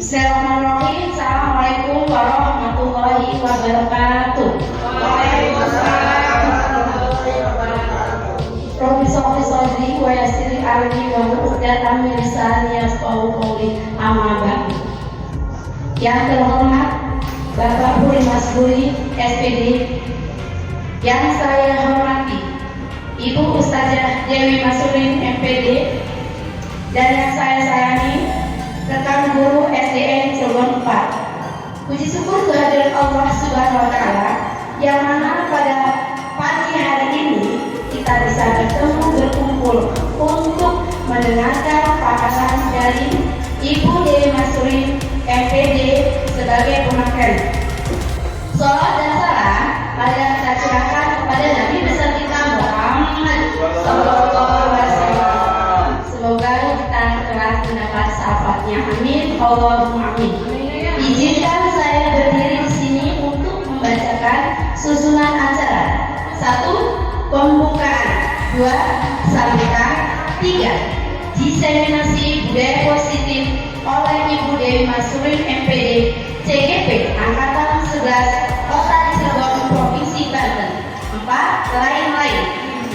Bismillahirrahmanirrahim. Assalamualaikum warahmatullahi wabarakatuh. Waalaikumsalam warahmatullahi wabarakatuh. Rabbi sholli sholli wa yassir amri wa uqdatam min lisani yafqahu qawli. Amma ba'du. Yang terhormat Bapak Huri Masburi SPD, yang saya hormati Ibu Ustazah Dewi Masurin MPD, dan yang saya sayangi rekan guru SDN Cirebon 4. Puji syukur kehadiran Allah Subhanahu wa Ta'ala yang mana pada pagi hari ini kita bisa berkumpul untuk mendengarkan paparan dari Ibu Dewi Masurin MPD sebagai pemateri. Sholawat dan salam marilah kita curahkan kepada Nabi besar kita Muhammad Sallallahu Alaihi Wasallam. Semoga kita telah mendapat syafaatnya. Amin. Allahumma amin. Izinkan saya berdiri di sini untuk membacakan susunan acara. 1. Pembukaan. 2. Sambutan. 3. Diseminasi budaya positif oleh Ibu Dewi Masurin MPD CGP Angkatan 11 Kota Cirebon Provinsi Banten. 4. Lain-lain.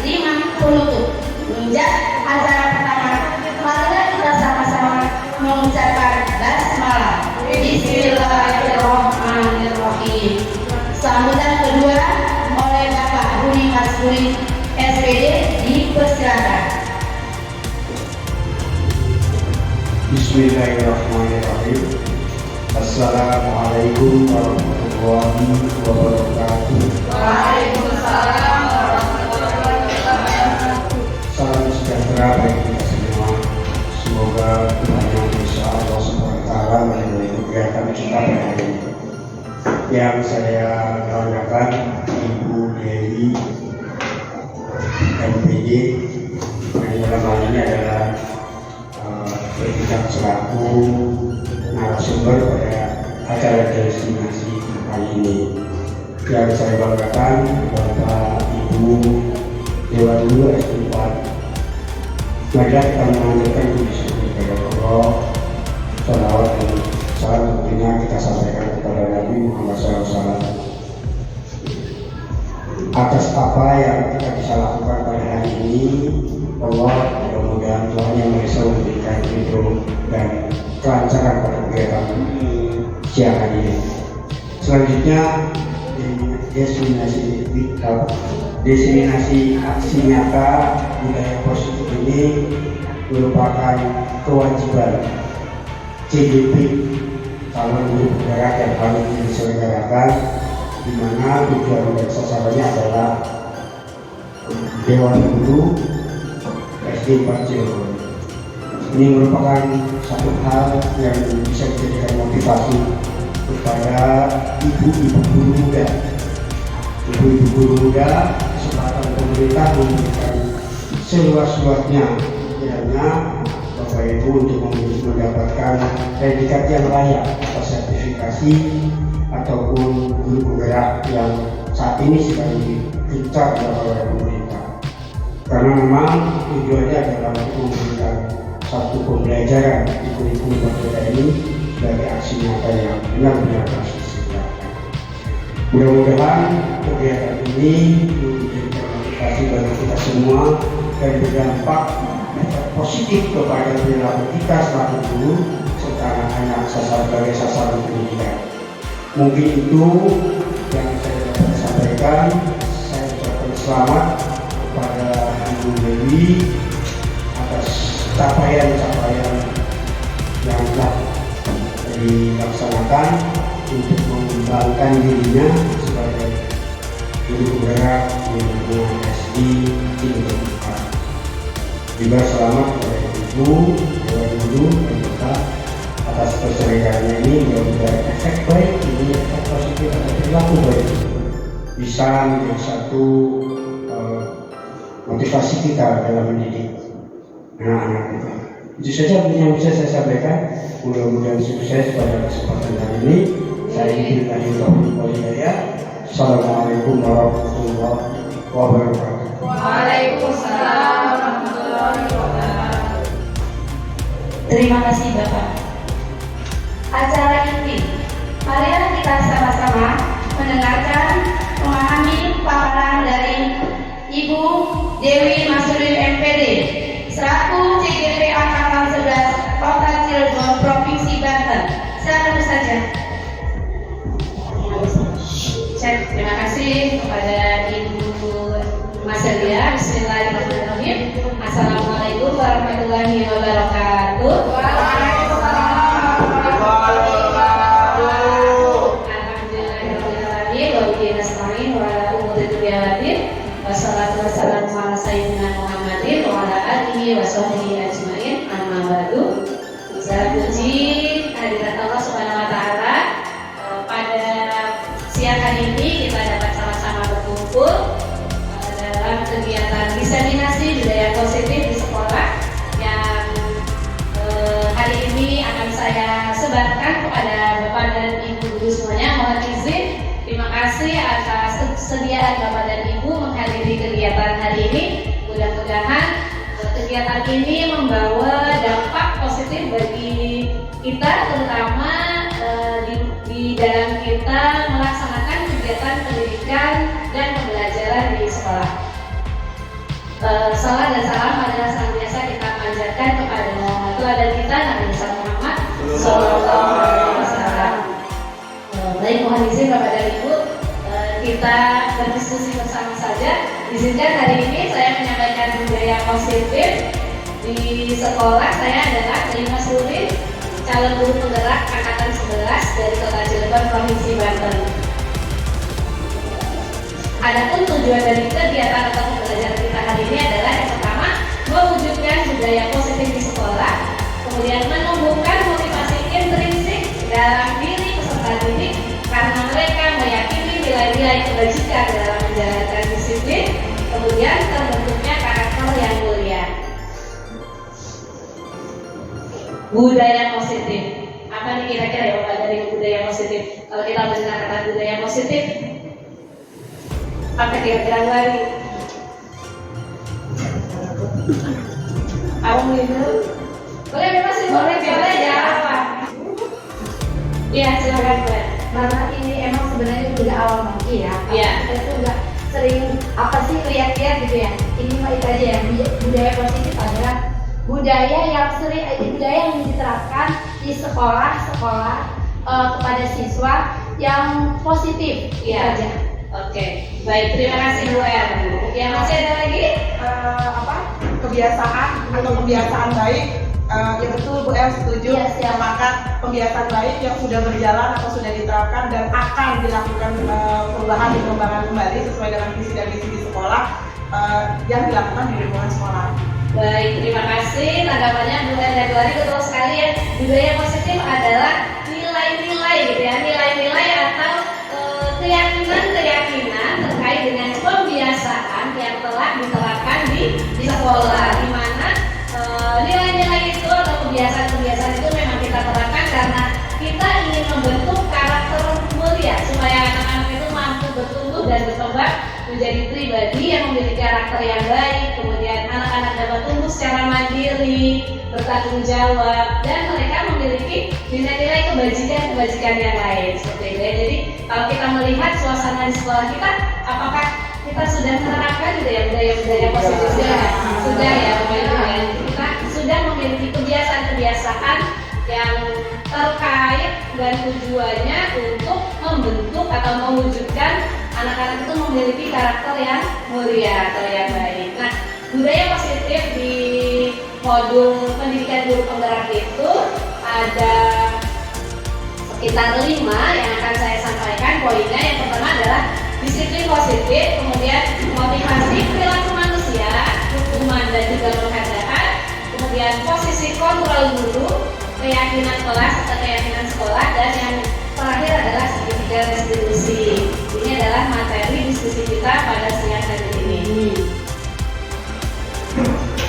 5. Penutup. Menginjak acara pertama, marilah kita sama-sama mengucapkan basmalah. Bismillahirrahmanirrahim. Sambutan kedua oleh Bapak Huri Masburi SPD dipersilakan. Bismillahirrahmanirrahim. Assalamualaikum warahmatullahi wabarakatuh. Waalaikumsalam warahmatullahi wabarakatuh. Salam sejahtera bagi kita semua. Semoga Tuhan Yang Maha Allah Subhanahu wa Ta'ala meridhai kegiatan kita pada hari ini. Yang saya banggakan Ibu Dewi MPD, yang dalam hal ini adalah berbicara selaku narasumber pada acara destinasi kali ini. Yang saya banggakan Bapak Ibu Dewan Guru SD 4. Marilah kita mengajarkan puji syukur kepada Allah. Sholawat dan salam tentunya kita sampaikan kepada Nabi Muhammad SAW atas apa yang kita bisa lakukan pada hari ini. Allah, mudah-mudahan Tuhan Yang Maha Esa memberikan hidup dan kelancaran pada kegiatan siang hari ini. Selanjutnya, destinasi aksi nyata budaya positif ini merupakan kewajiban CGP calon guru penggerak yang harus diselenggarakan, di mana tujuan dan sasarannya adalah Dewan Guru SD 4 Cirebon. Ini merupakan satu hal yang bisa dijadikan motivasi kepada ibu-ibu guru muda. Ibu-ibu guru muda, kesempatan pemerintah memberikan seluas-luasnya kiranya Bapak Ibu untuk mendapatkan predikat yang layak atas sertifikasi ataupun guru penggerak yang saat ini sedang digencar oleh pemerintah. Karena memang tujuannya adalah untuk memberikan satu pembelajaran di kurikulum berbeda ini sebagai aksi nyata yang benar-benar harus disediakan. Mudah-mudahan kegiatan ini menjadikan motivasi bagi kita semua dan berdampak positif kepada perilaku kita selaku guru serta anak-anak sebagai sasaran pendidikan. Mungkin itu yang saya dapat sampaikan. Saya ucapkan selamat kepada Ibu Dewi atas capaian-capaian yang telah dilaksanakan untuk mengembangkan dirinya sebagai guru penggerak di lingkungan SD Cirebon 4. Juga selamat kepada Ibu Dewan Guru dan Bapak atas perselenggarannya ini. Mudah-mudahan efek baik ini, efek positif atau perilaku baik bisa menjadi satu motivasi kita dalam mendidik anak-anak kita. Itu saja yang bisa saya sampaikan. Mudah-mudahan sukses pada kesempatan hari ini. Saya ingin tanya. Assalamualaikum warahmatullahi wabarakatuh. Waalaikumsalam warahmatullahi wabarakatuh. Terima kasih Bapak. acara ini. Marilah kita sama-sama mendengarkan, memahami paparan dari Ibu Dewi Masudin MPD selaku CGP Angkatan 11 Kota Cilegon Provinsi Banten. Silakan saja. Terima kasih kepada Ibu Masalia. Bismillahirrahmanirrahim. Assalamualaikum warahmatullahi wabarakatuh. Wassalatu wassalamu ala sayyidina Muhammadin wa ala alihi wa sahbihi ajmain. Amma ba'du. Segala puji hadirat Allah Subhanahu wa taala. Pada siang hari ini kita dapat sama-sama berkumpul dalam kegiatan diseminasi budaya positif di sekolah yang hari ini akan saya sebarkan kepada Bapak dan Ibu guru semuanya. Mohon izin, terima kasih atas kesediaan Bapak dan Ibu menghadiri kegiatan hari ini. Mudah-mudahan kegiatan ini membawa dampak positif bagi kita, terutama di dalam kita melaksanakan kegiatan pendidikan dan pembelajaran di sekolah. Salam dan salam adalah senantiasa kita panjatkan kepada teladan kita Nabi Muhammad SAW. Baik, mohon izin Bapak dan Ibu, kita berdiskusi bersama saja. Izinkan hari ini saya menyampaikan budaya positif di sekolah. Saya adalah Terima Suri, calon guru penggerak angkatan 11 dari Kota Cilegon, Provinsi Banten. Adapun tujuan dari kegiatan atau pembelajaran kita hari ini adalah yang pertama, mewujudkan budaya positif di sekolah, kemudian menumbuhkan motivasi intrinsik dalam diri peserta didik karena mereka meyakini nilai-nilai kebajikan dalam menjalankan disiplin, kemudian terbentuknya karakter yang mulia. Budaya positif. Apa nih kira-kira ya Bapak dari budaya positif? Kalau kita mendengar kata budaya positif, apa kira-kira lagi? Awang dulu. Boleh bebas sih, boleh jawab. Iya, silakan Mbak. Karena ini emang sebenarnya udah awal lagi ya. Iya. Kita tuh nggak sering apa sih lihat-lihat gitu ya. Ini mah itu aja ya. Budaya positif adalah budaya yang diterapkan di sekolah-sekolah kepada siswa yang positif. Iya. Aja. Oke. Baik, terima kasih Bu Er. Ya, masih ada lagi? Kebiasaan atau kebiasaan baik. Ya betul Bu El, setuju. Iya, siap. Maka kebiasaan baik yang sudah berjalan atau sudah diterapkan dan akan dilakukan perubahan dan pengembangan kembali sesuai dengan visi dan misi di sekolah yang dilakukan di lingkungan sekolah. Baik, terima kasih. Tanggapannya Bu Er dan Bu Ari betul sekali ya. Budaya positif adalah nilai-nilai gitu ya, nilai-nilai atau keyakinan terkait dengan pembiasaan yang telah diterapkan di sekolah, di mana nilai-nilai itu atau kebiasaan-kebiasaan itu memang kita terapkan karena kita ingin membentuk karakter mulia supaya anak-anak itu mampu bertumbuh dan berkembang menjadi pribadi yang memiliki karakter yang baik, kemudian anak-anak dapat tumbuh secara mandiri, bertanggung jawab, dan mereka memiliki nilai-nilai kebajikan yang lain seperti itu ya. Jadi kalau kita melihat suasana di sekolah kita, apakah kita sudah menerapkan gitu ya budaya positif sudah ya Bapak Ibu ya. Kita sudah memiliki kebiasaan-kebiasaan yang terkait dan tujuannya untuk membentuk atau mewujudkan anak-anak itu memiliki karakter yang mulia atau yang baik. Nah, budaya positif di modul pendidikan guru penggerak itu ada sekitar 5 yang akan saya sampaikan. Poinnya yang pertama adalah disiplin positif, kemudian motivasi perilaku manusia, hukuman dan juga penghargaan, kemudian posisi kontrol guru, keyakinan kelas atau keyakinan sekolah, dan yang terakhir adalah segitiga restitusi. Ini adalah materi diskusi kita pada siang hari ini.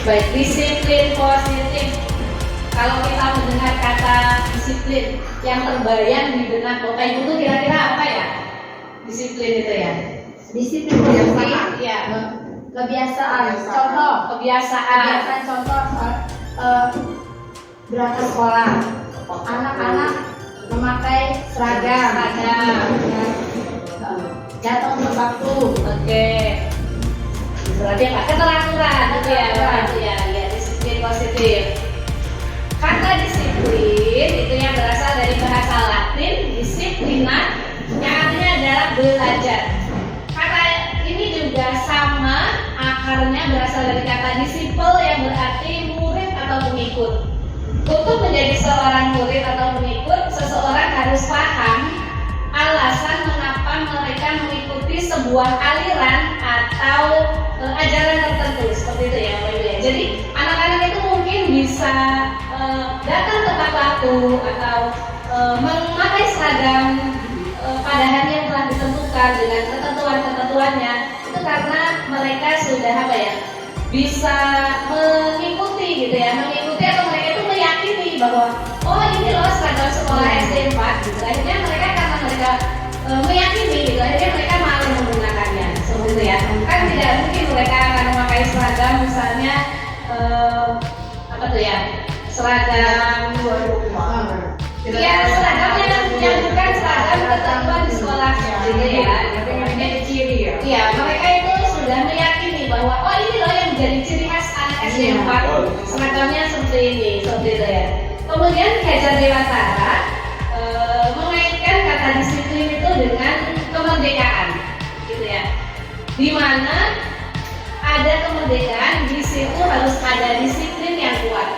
Baik, disiplin positif. Kalau kita mendengar kata disiplin, yang terbayang di benak Bapak Ibu itu kira-kira apa ya? Disiplin itu ya. Disiplin kebiasaan. Ya. Kebiasaan. Contoh. Kebiasaan contoh berangkat sekolah. Anak-anak memakai seragam, datang tepat waktu. Oke. Berarti apa? Keteraturan gitu ya, Pak. Ya, disiplin positif. Kata disiplin itu yang berasal dari bahasa Latin disiplina, yang artinya adalah belajar. Kata ini juga sama akarnya berasal dari kata disipel yang berarti murid atau pengikut. Untuk menjadi seorang murid atau pengikut, seseorang harus paham alasan mengapa mereka mengikuti sebuah aliran atau ajaran tertentu, seperti itu ya, Bapak Ibu ya. Jadi anak-anak itu mungkin bisa datang tepat waktu atau memakai seragam pada hari yang telah ditentukan dengan ketentuan-ketentuannya, itu karena mereka sudah bisa mengikuti gitu ya, mengikuti atau mereka itu meyakini bahwa oh ini loh seragam sekolah SD 4 gitu. Akhirnya mereka karena mereka meyakini gitu, akhirnya mereka malu menggunakannya seperti itu ya. Kan tidak mungkin mereka akan memakai seragam misalnya seragam ya seragamnya yang bukan seragam ketentuan di sekolah gitu ya. Ini ciri ya. Iya, mereka itu sudah meyakini bahwa oh ini loh yang menjadi ciri khas anak SD 4, seragamnya seperti ini, seperti itu ya. Kemudian Ki Hajar Dewantara mengaitkan kata disiplin itu dengan kemerdekaan, gitu ya. Di mana ada kemerdekaan, di situ harus ada disiplin yang kuat.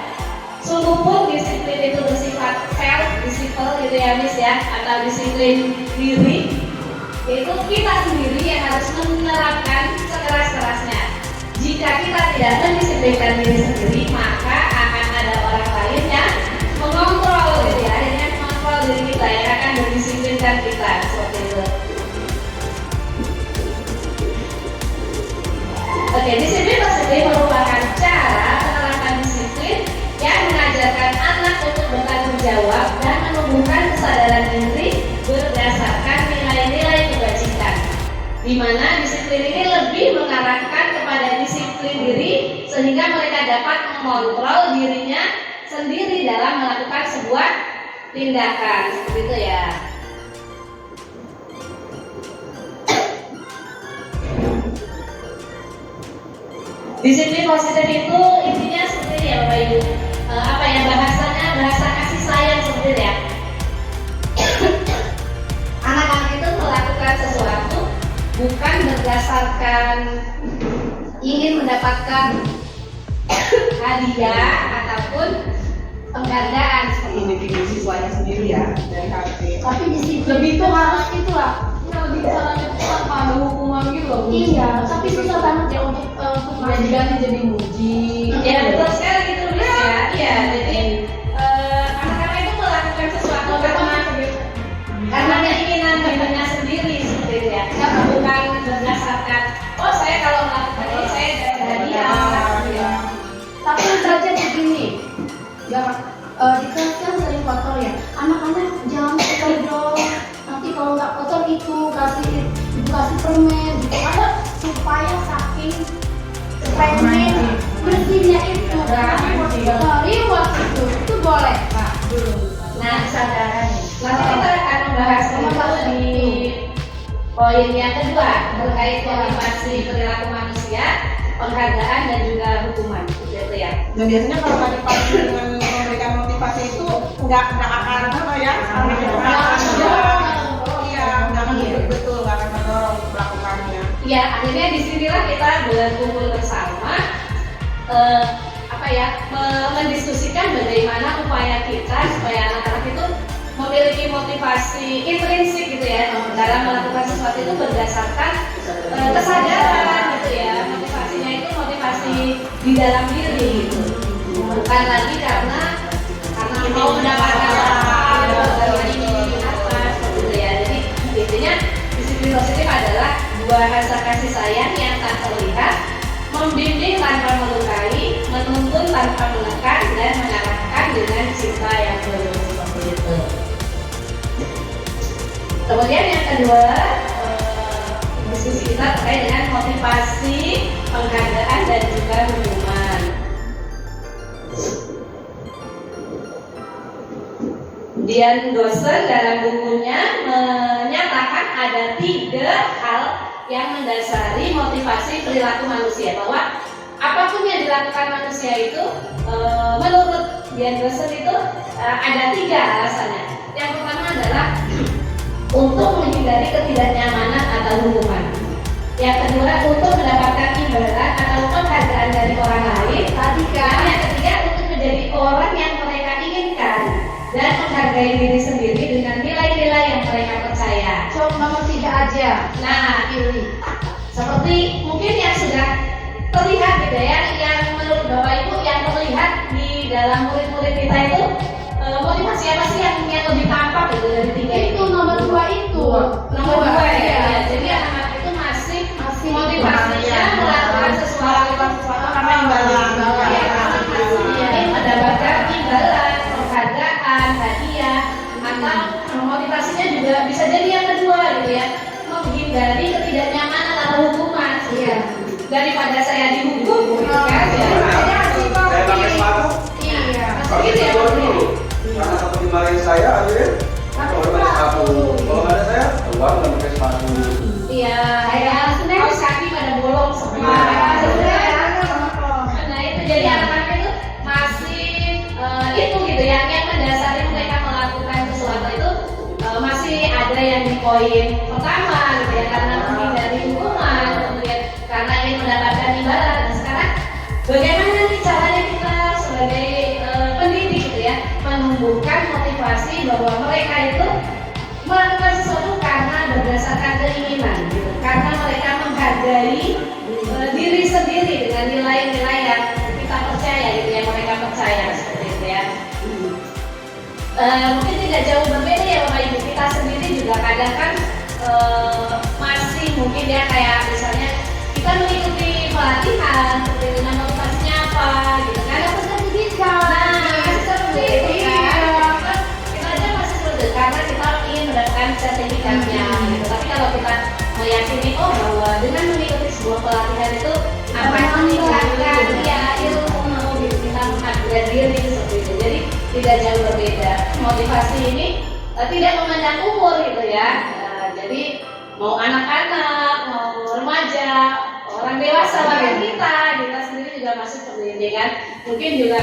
Sungguh pun disiplin itu bersifat self-disiplin gitu ya Miss ya, atau disiplin diri, yaitu kita sendiri yang harus menerapkan sekeras-kerasnya. Jika kita tidak mendisiplinkan diri sendiri, maka akan ada orang lain yang mengontrol gitu ya, akhirnya mengontrol diri kita yang akan mendisiplinkan kita, seperti itu. Oke, disiplin positif merupakan cara penerapan disiplin yang mengajarkan anak untuk bertanggung jawab dan menumbuhkan kesadaran diri berdasarkan nilai-nilai kebajikan, di mana disiplin ini lebih mengarahkan kepada disiplin diri sehingga mereka dapat mengontrol dirinya sendiri dalam melakukan sebuah tindakan, seperti itu ya. Disiplin positif itu intinya seperti ini ya Bapak Ibu. Bahasanya bahasa kasih sayang seperti itu ya. Anak-anak itu melakukan sesuatu bukan berdasarkan ingin mendapatkan hadiah ataupun penghargaan seperti itu. Individu siswanya sendiri ya dari hati. Tapi disiplin Lebih itu tuh harus itulah. Lebih caranya tuh tanpa ada hukuman gitu loh. Iya, tapi susah banget ya untuk diganti jadi muji. Ya betul sekali gitu Miss ya. Iya, jadi anak-anak itu melakukan sesuatu karena keinginan dirinya sendiri seperti itu ya. Bukan berdasarkan oh saya kalau melakukan ini saya dapat hadiah. Tapi saja begini, ya di kelas kan sering kotor ya. Anak-anak jangan kotor dong. Nanti kalau nggak kotor itu kasih permen gitu. Ada supaya saking pengen bersihnya itu reward itu boleh Pak. Nah, kesadaran. Nanti kita akan membahas itu di poin yang kedua terkait motivasi perilaku manusia, penghargaan dan juga hukuman, gitu ya. Dan biasanya kalau motivasi dengan memberikan motivasi itu nggak akan apa ya? Iya, nggak akan betul, nggak akan mendorong untuk melakukannya. Ya, akhirnya disinilah kita berkumpul bersama, mendiskusikan bagaimana upaya kita supaya anak-anak itu memiliki motivasi intrinsik gitu ya, dalam melakukan sesuatu itu berdasarkan kesadaran gitu ya. Motivasinya itu motivasi di dalam diri gitu, bukan lagi karena mau mendapatkan gitu ya. Jadi intinya disiplin positif adalah dua rasa kasih sayang yang tak terlihat, membimbing tanpa melukai, menuntun tanpa menekan, dan mengarahkan dengan cinta yang tulus, seperti itu. Kemudian yang kedua, diskusi kita terkait dengan motivasi, penghargaan, dan juga hukuman. Di Dian Dosen dalam bukunya menyatakan ada 3 hal yang mendasari motivasi perilaku manusia, bahwa apapun yang dilakukan manusia itu menurut Dian Dosen itu ada 3 alasannya. Yang pertama adalah untuk menghindari ketidaknyamanan atau hukuman. Yang kedua untuk mendapatkan imbalan atau penghargaan dari orang lain. Yang ketiga untuk menjadi orang yang mereka inginkan dan menghargai diri sendiri dengan nilai-nilai yang mereka percaya. Coba nomor 3 aja. Nah, pilih. Seperti mungkin yang sudah terlihat gitu ya, yang menurut Bapak Ibu yang terlihat di dalam murid-murid kita itu motivasi apa sih yang lebih tampak gitu dari 3 Itu nomor 2 itu. Nomor 2 ya. Jadi anak-anak itu masih motivasinya melakukan sesuatu karena imbalan. Jadi mendapatkan imbalan, penghargaan, hadiah, atau motivasinya juga bisa jadi yang kedua gitu ya, menghindari ketidaknyamanan atau hukuman. Daripada saya dihukum gitu kan ya. Saya pakai sepatu. Iya. Gitu ya. Karena satu dimarahin saya akhirnya kalau pakai sepatu. Kalau nggak ada saya keluar nggak pakai sepatu. Iya, kayak kaos kaki pada bolong semua. Nah itu jadi anak-anak itu masih itu gitu ya, yang mendasari mereka melakukan sesuatu itu masih ada yang di poin pertama gitu ya, karena menghindari hukuman, kemudian karena ingin mendapatkan imbalan. Nah sekarang bagaimana nih caranya kita sebagai pendidik gitu ya, menumbuhkan motivasi bahwa mereka itu melakukan sesuatu karena berdasarkan keinginan gitu. Karena mereka menghargai diri sendiri dengan nilai-nilai yang kita percaya gitu, yang mereka percaya seperti itu ya. Mungkin tidak jauh berbeda ya Bapak Ibu, kita sendiri juga kadang kan masih mungkin ya, kayak misalnya kita mengikuti pelatihan seperti itu, nah motivasinya apa gitu kan, seperti itu kan, kita aja masih seperti itu karena kita ingin mendapatkan sertifikatnya gitu. Tapi kalau kita meyakini bahwa dengan mengikuti sebuah pelatihan itu akan meningkatkan ya ilmu gitu, kita menghargai diri seperti itu. Jadi tidak jauh berbeda. Motivasi ini tidak memandang umur gitu ya. Jadi mau anak-anak, mau remaja, orang dewasa, bahkan kita sendiri juga masih seperti ini kan. Mungkin juga,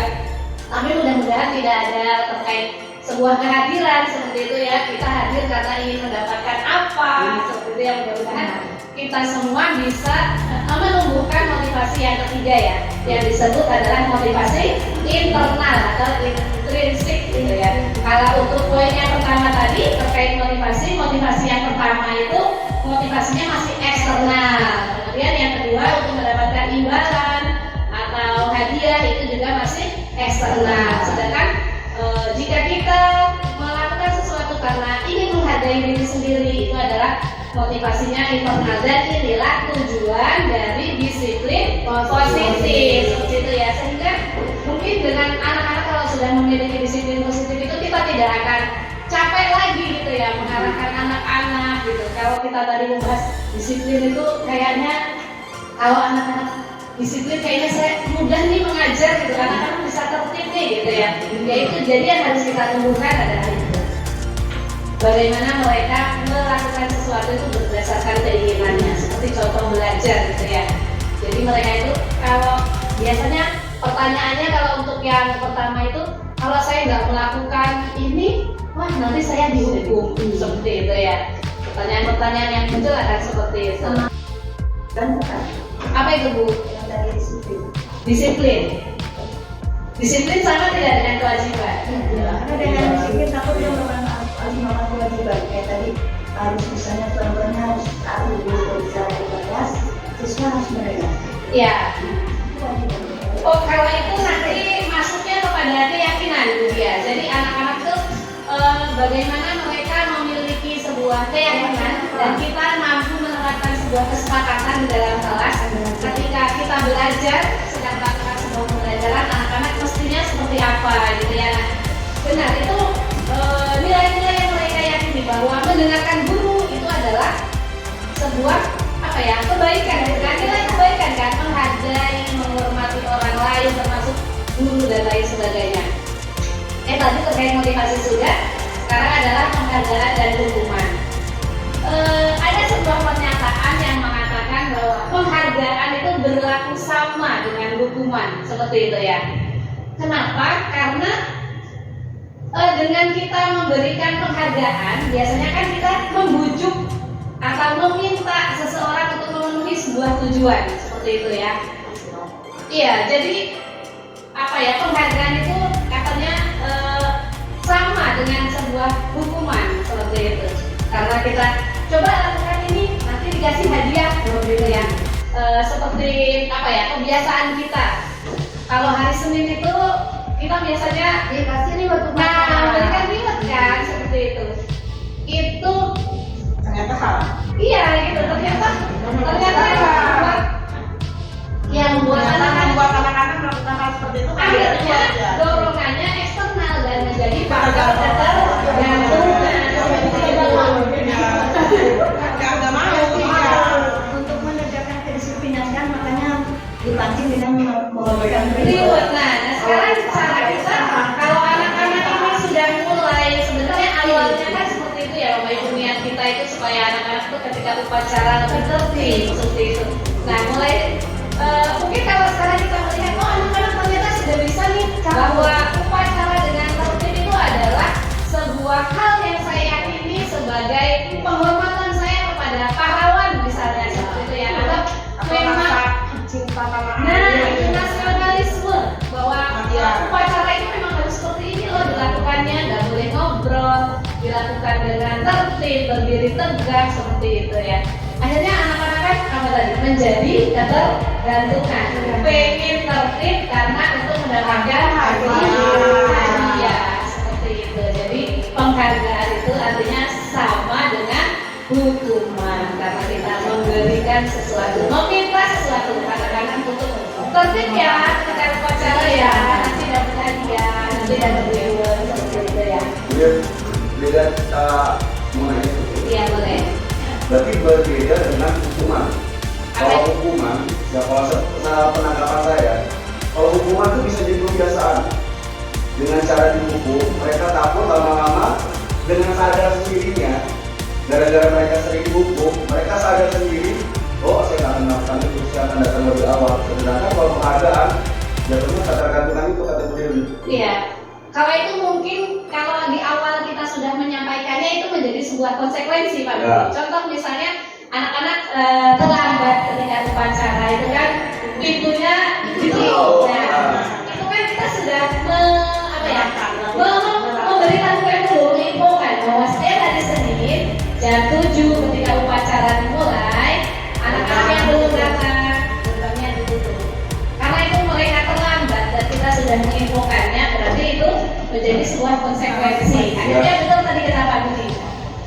tapi mudah-mudahan tidak ada terkait sebuah kehadiran seperti itu ya. Kita hadir karena ingin mendapatkan apa seperti itu ya. Mudah-mudahan kita semua bisa menumbuhkan motivasi yang ketiga ya, yang disebut adalah motivasi internal atau intrinsik gitu ya. Kalau untuk poin yang pertama tadi terkait motivasi yang pertama itu motivasinya masih eksternal. Kemudian yang kedua untuk mendapatkan imbalan atau hadiah itu juga masih eksternal. Sedangkan jika kita melakukan sesuatu karena ingin menghargai diri sendiri, itu adalah motivasinya internal, dan inilah tujuan dari disiplin positif seperti itu ya. Sehingga mungkin dengan anak-anak kalau sudah memiliki disiplin positif itu kita tidak akan capek lagi gitu ya mengarahkan anak-anak gitu. Kalau kita tadi membahas disiplin itu kayaknya kalau anak-anak disiplin kayaknya saya mudah nih mengajar gitu, anak-anak bisa tertib nih gitu ya. Yaitu jadi yang harus kita tumbuhkan adalah itu, bagaimana mereka melakukan sesuatu itu berdasarkan keinginannya, seperti contoh belajar gitu ya. Jadi mereka itu kalau biasanya pertanyaannya kalau untuk yang pertama itu, kalau saya nggak melakukan ini, wah nanti saya dihukum seperti itu ya. Pertanyaan-pertanyaan yang muncul akan seperti itu. Dan apa itu Bu? Yang tadi disiplin. Disiplin sama tidak dengan kewajiban? Karena dengan disiplin takut dia melakukan kewajiban. Kayak tadi harus misalnya contohnya harus tahu dulu bisa ibadah, siswa harus mereka. Ya. Oh kalau itu nanti masuknya kepada keyakinan gitu ya. Jadi anak-anak tuh bagaimana mereka memiliki sebuah keyakinan dan kita mampu menerapkan sebuah kesepakatan di dalam kelas. Ketika kita belajar, sedang melakukan sebuah pembelajaran, anak-anak mestinya seperti apa gitu ya. Benar, itu nilai-nilai yang mereka yakini bahwa mendengarkan guru itu adalah sebuah apa ya, kebaikan gitu kan, nilai kebaikan kan, menghargai, menghormati orang lain termasuk guru dan lain sebagainya. Tadi terkait motivasi sudah. sekarang adalah penghargaan dan hukuman. Ada sebuah pernyataan yang mengatakan bahwa penghargaan itu berlaku sama dengan hukuman, seperti itu ya. Kenapa? Karena dengan kita memberikan penghargaan, biasanya kan kita membujuk atau meminta seseorang untuk memenuhi sebuah tujuan, seperti itu ya. Iya, jadi apa ya, penghargaan itu katanya sama dengan sebuah hukuman, seperti itu. Karena kita coba lakukan ini, nanti dikasih hadiah, seperti itu ya. Seperti apa ya, kebiasaan kita. Kalau hari Senin itu kita biasanya Dikasih nih waktu berikan reward kan, seperti itu. Itu Ternyata salah. iya gitu, ternyata yang membuat Ternyata anak-anak membuat anak-anak melakukan hal seperti itu kan akhirnya ya. dorongannya eksternal dan menjadi faktor ketergantungan. Nggak mau. Iya. Untuk menegakkan kedisiplinan kan makanya dipancing dengan memberikan Reward. Nah, sekarang cara kita kalau anak-anak ini sudah mulai, sebenarnya awalnya kan seperti itu ya, Bapak Ibu, niat kita itu supaya anak-anak itu ketika upacara lebih tertib, seperti itu. Nah, mulai mungkin kalau sekarang kita melihat, oh anak-anak ternyata sudah bisa nih bahwa upacara dengan tertib itu adalah sebuah hal yang saya yakini sebagai penghormatan saya kepada pahlawan misalnya, seperti itu ya. Atau memang Cinta tanah nah, air. itu nasionalisme bahwa Iya. upacara ini memang harus seperti ini loh dilakukannya, nggak boleh ngobrol, dilakukan dengan tertib, berdiri tegak, seperti itu ya. Akhirnya anak-anak kan apa tadi, menjadi ketergantungan, pengen tertib karena untuk mendapatkan hadiah, seperti itu. Jadi penghargaan itu artinya sama dengan hukuman, karena kita memberikan sesuatu, meminta sesuatu anak-anak untuk tertib ya, ketika upacara ya, nanti dapat hadiah, nanti dapat reward, seperti itu ya. Beda kita mengenai itu. Iya boleh. Berarti berbeda dengan hukuman. Kalau hukuman, ya kalau penanggapan saya, kalau hukuman itu bisa jadi kebiasaan. Dengan cara dihukum, mereka takut lama-lama dengan sadar sendirinya. Gara-gara mereka sering dihukum, mereka sadar sendiri, oh saya nggak akan melakukan itu, saya akan datang lebih awal. Sedangkan kalau penghargaan, jatuhnya ketergantungan itu kategori lebih. Iya. Kalau itu mungkin kalau di awal kita sudah menyampaikannya itu menjadi sebuah konsekuensi, Pak. Ya. Contoh misalnya anak-anak terlambat ketika upacara itu kan pintunya ditutup. Nah, itu kan kita sudah memberikan dulu infokan bahwa setiap hari Senin jam 7 ketika upacara dimulai, anak-anak yang belum datang gerbangnya ditutup. Karena itu mereka terlambat dan kita sudah menginfokannya, berarti itu menjadi sebuah konsekuensi. Akhirnya betul tadi kata Pak Budi,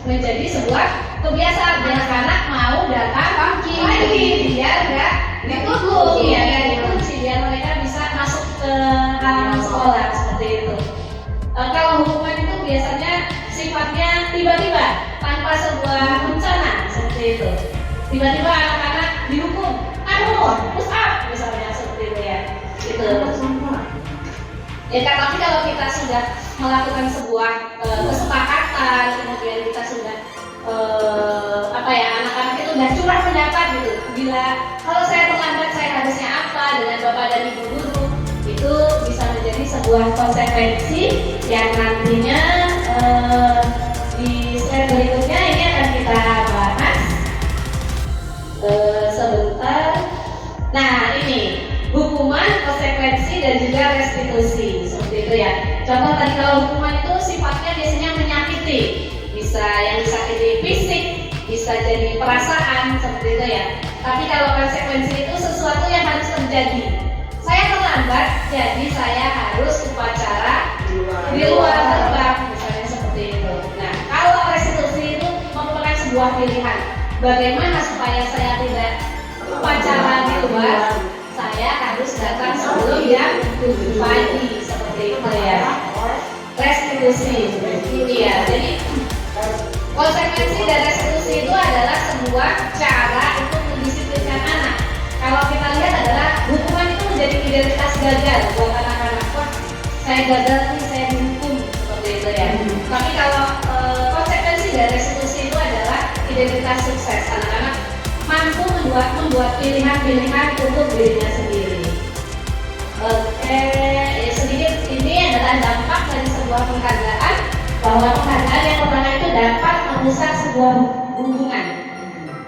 menjadi sebuah kebiasaan anak-anak mau datang pagi biar nggak ditutup, ya nggak dikunci, biar mereka bisa masuk ke halaman sekolah, seperti itu. Kalau hukuman itu biasanya sifatnya tiba-tiba tanpa sebuah rencana, seperti itu. Tiba-tiba anak-anak dihukum, push up misalnya, seperti itu ya. Itu. Ya kan, tapi kalau kita sudah melakukan sebuah kesepakatan, kemudian kita sudah anak-anak itu udah curah pendapat gitu. Bila kalau saya terlambat saya harusnya apa dengan bapak dan ibu guru, itu bisa menjadi sebuah konsekuensi yang nantinya di slide berikutnya ini akan kita bahas sebentar. Nah ini hukuman, konsekuensi dan juga restitusi, seperti itu ya. Contoh tadi kalau hukuman itu sifatnya biasanya menyakiti, bisa yang disakiti fisik, bisa jadi perasaan, seperti itu ya. Tapi kalau konsekuensi itu sesuatu yang harus terjadi. Saya terlambat, jadi saya harus upacara di luar gerbang, misalnya seperti itu. Nah, kalau restitusi itu merupakan sebuah pilihan. Bagaimana supaya saya tidak upacara di luar? Saya harus datang sebelum jam 7 pagi, seperti itu ya. Restitusi, iya. Jadi konsekuensi dan restitusi itu adalah sebuah cara untuk mendisiplinkan anak. Kalau kita lihat adalah hukuman itu menjadi identitas gagal buat anak-anak. Wah, saya gagal nih, saya dihukum, seperti itu ya. Tapi kalau kita sukses, anak-anak mampu membuat pilihan-pilihan untuk dirinya sendiri. Oke, ya sedikit ini adalah dampak dari sebuah penghargaan, bahwa penghargaan yang pertama itu dapat merusak sebuah hubungan,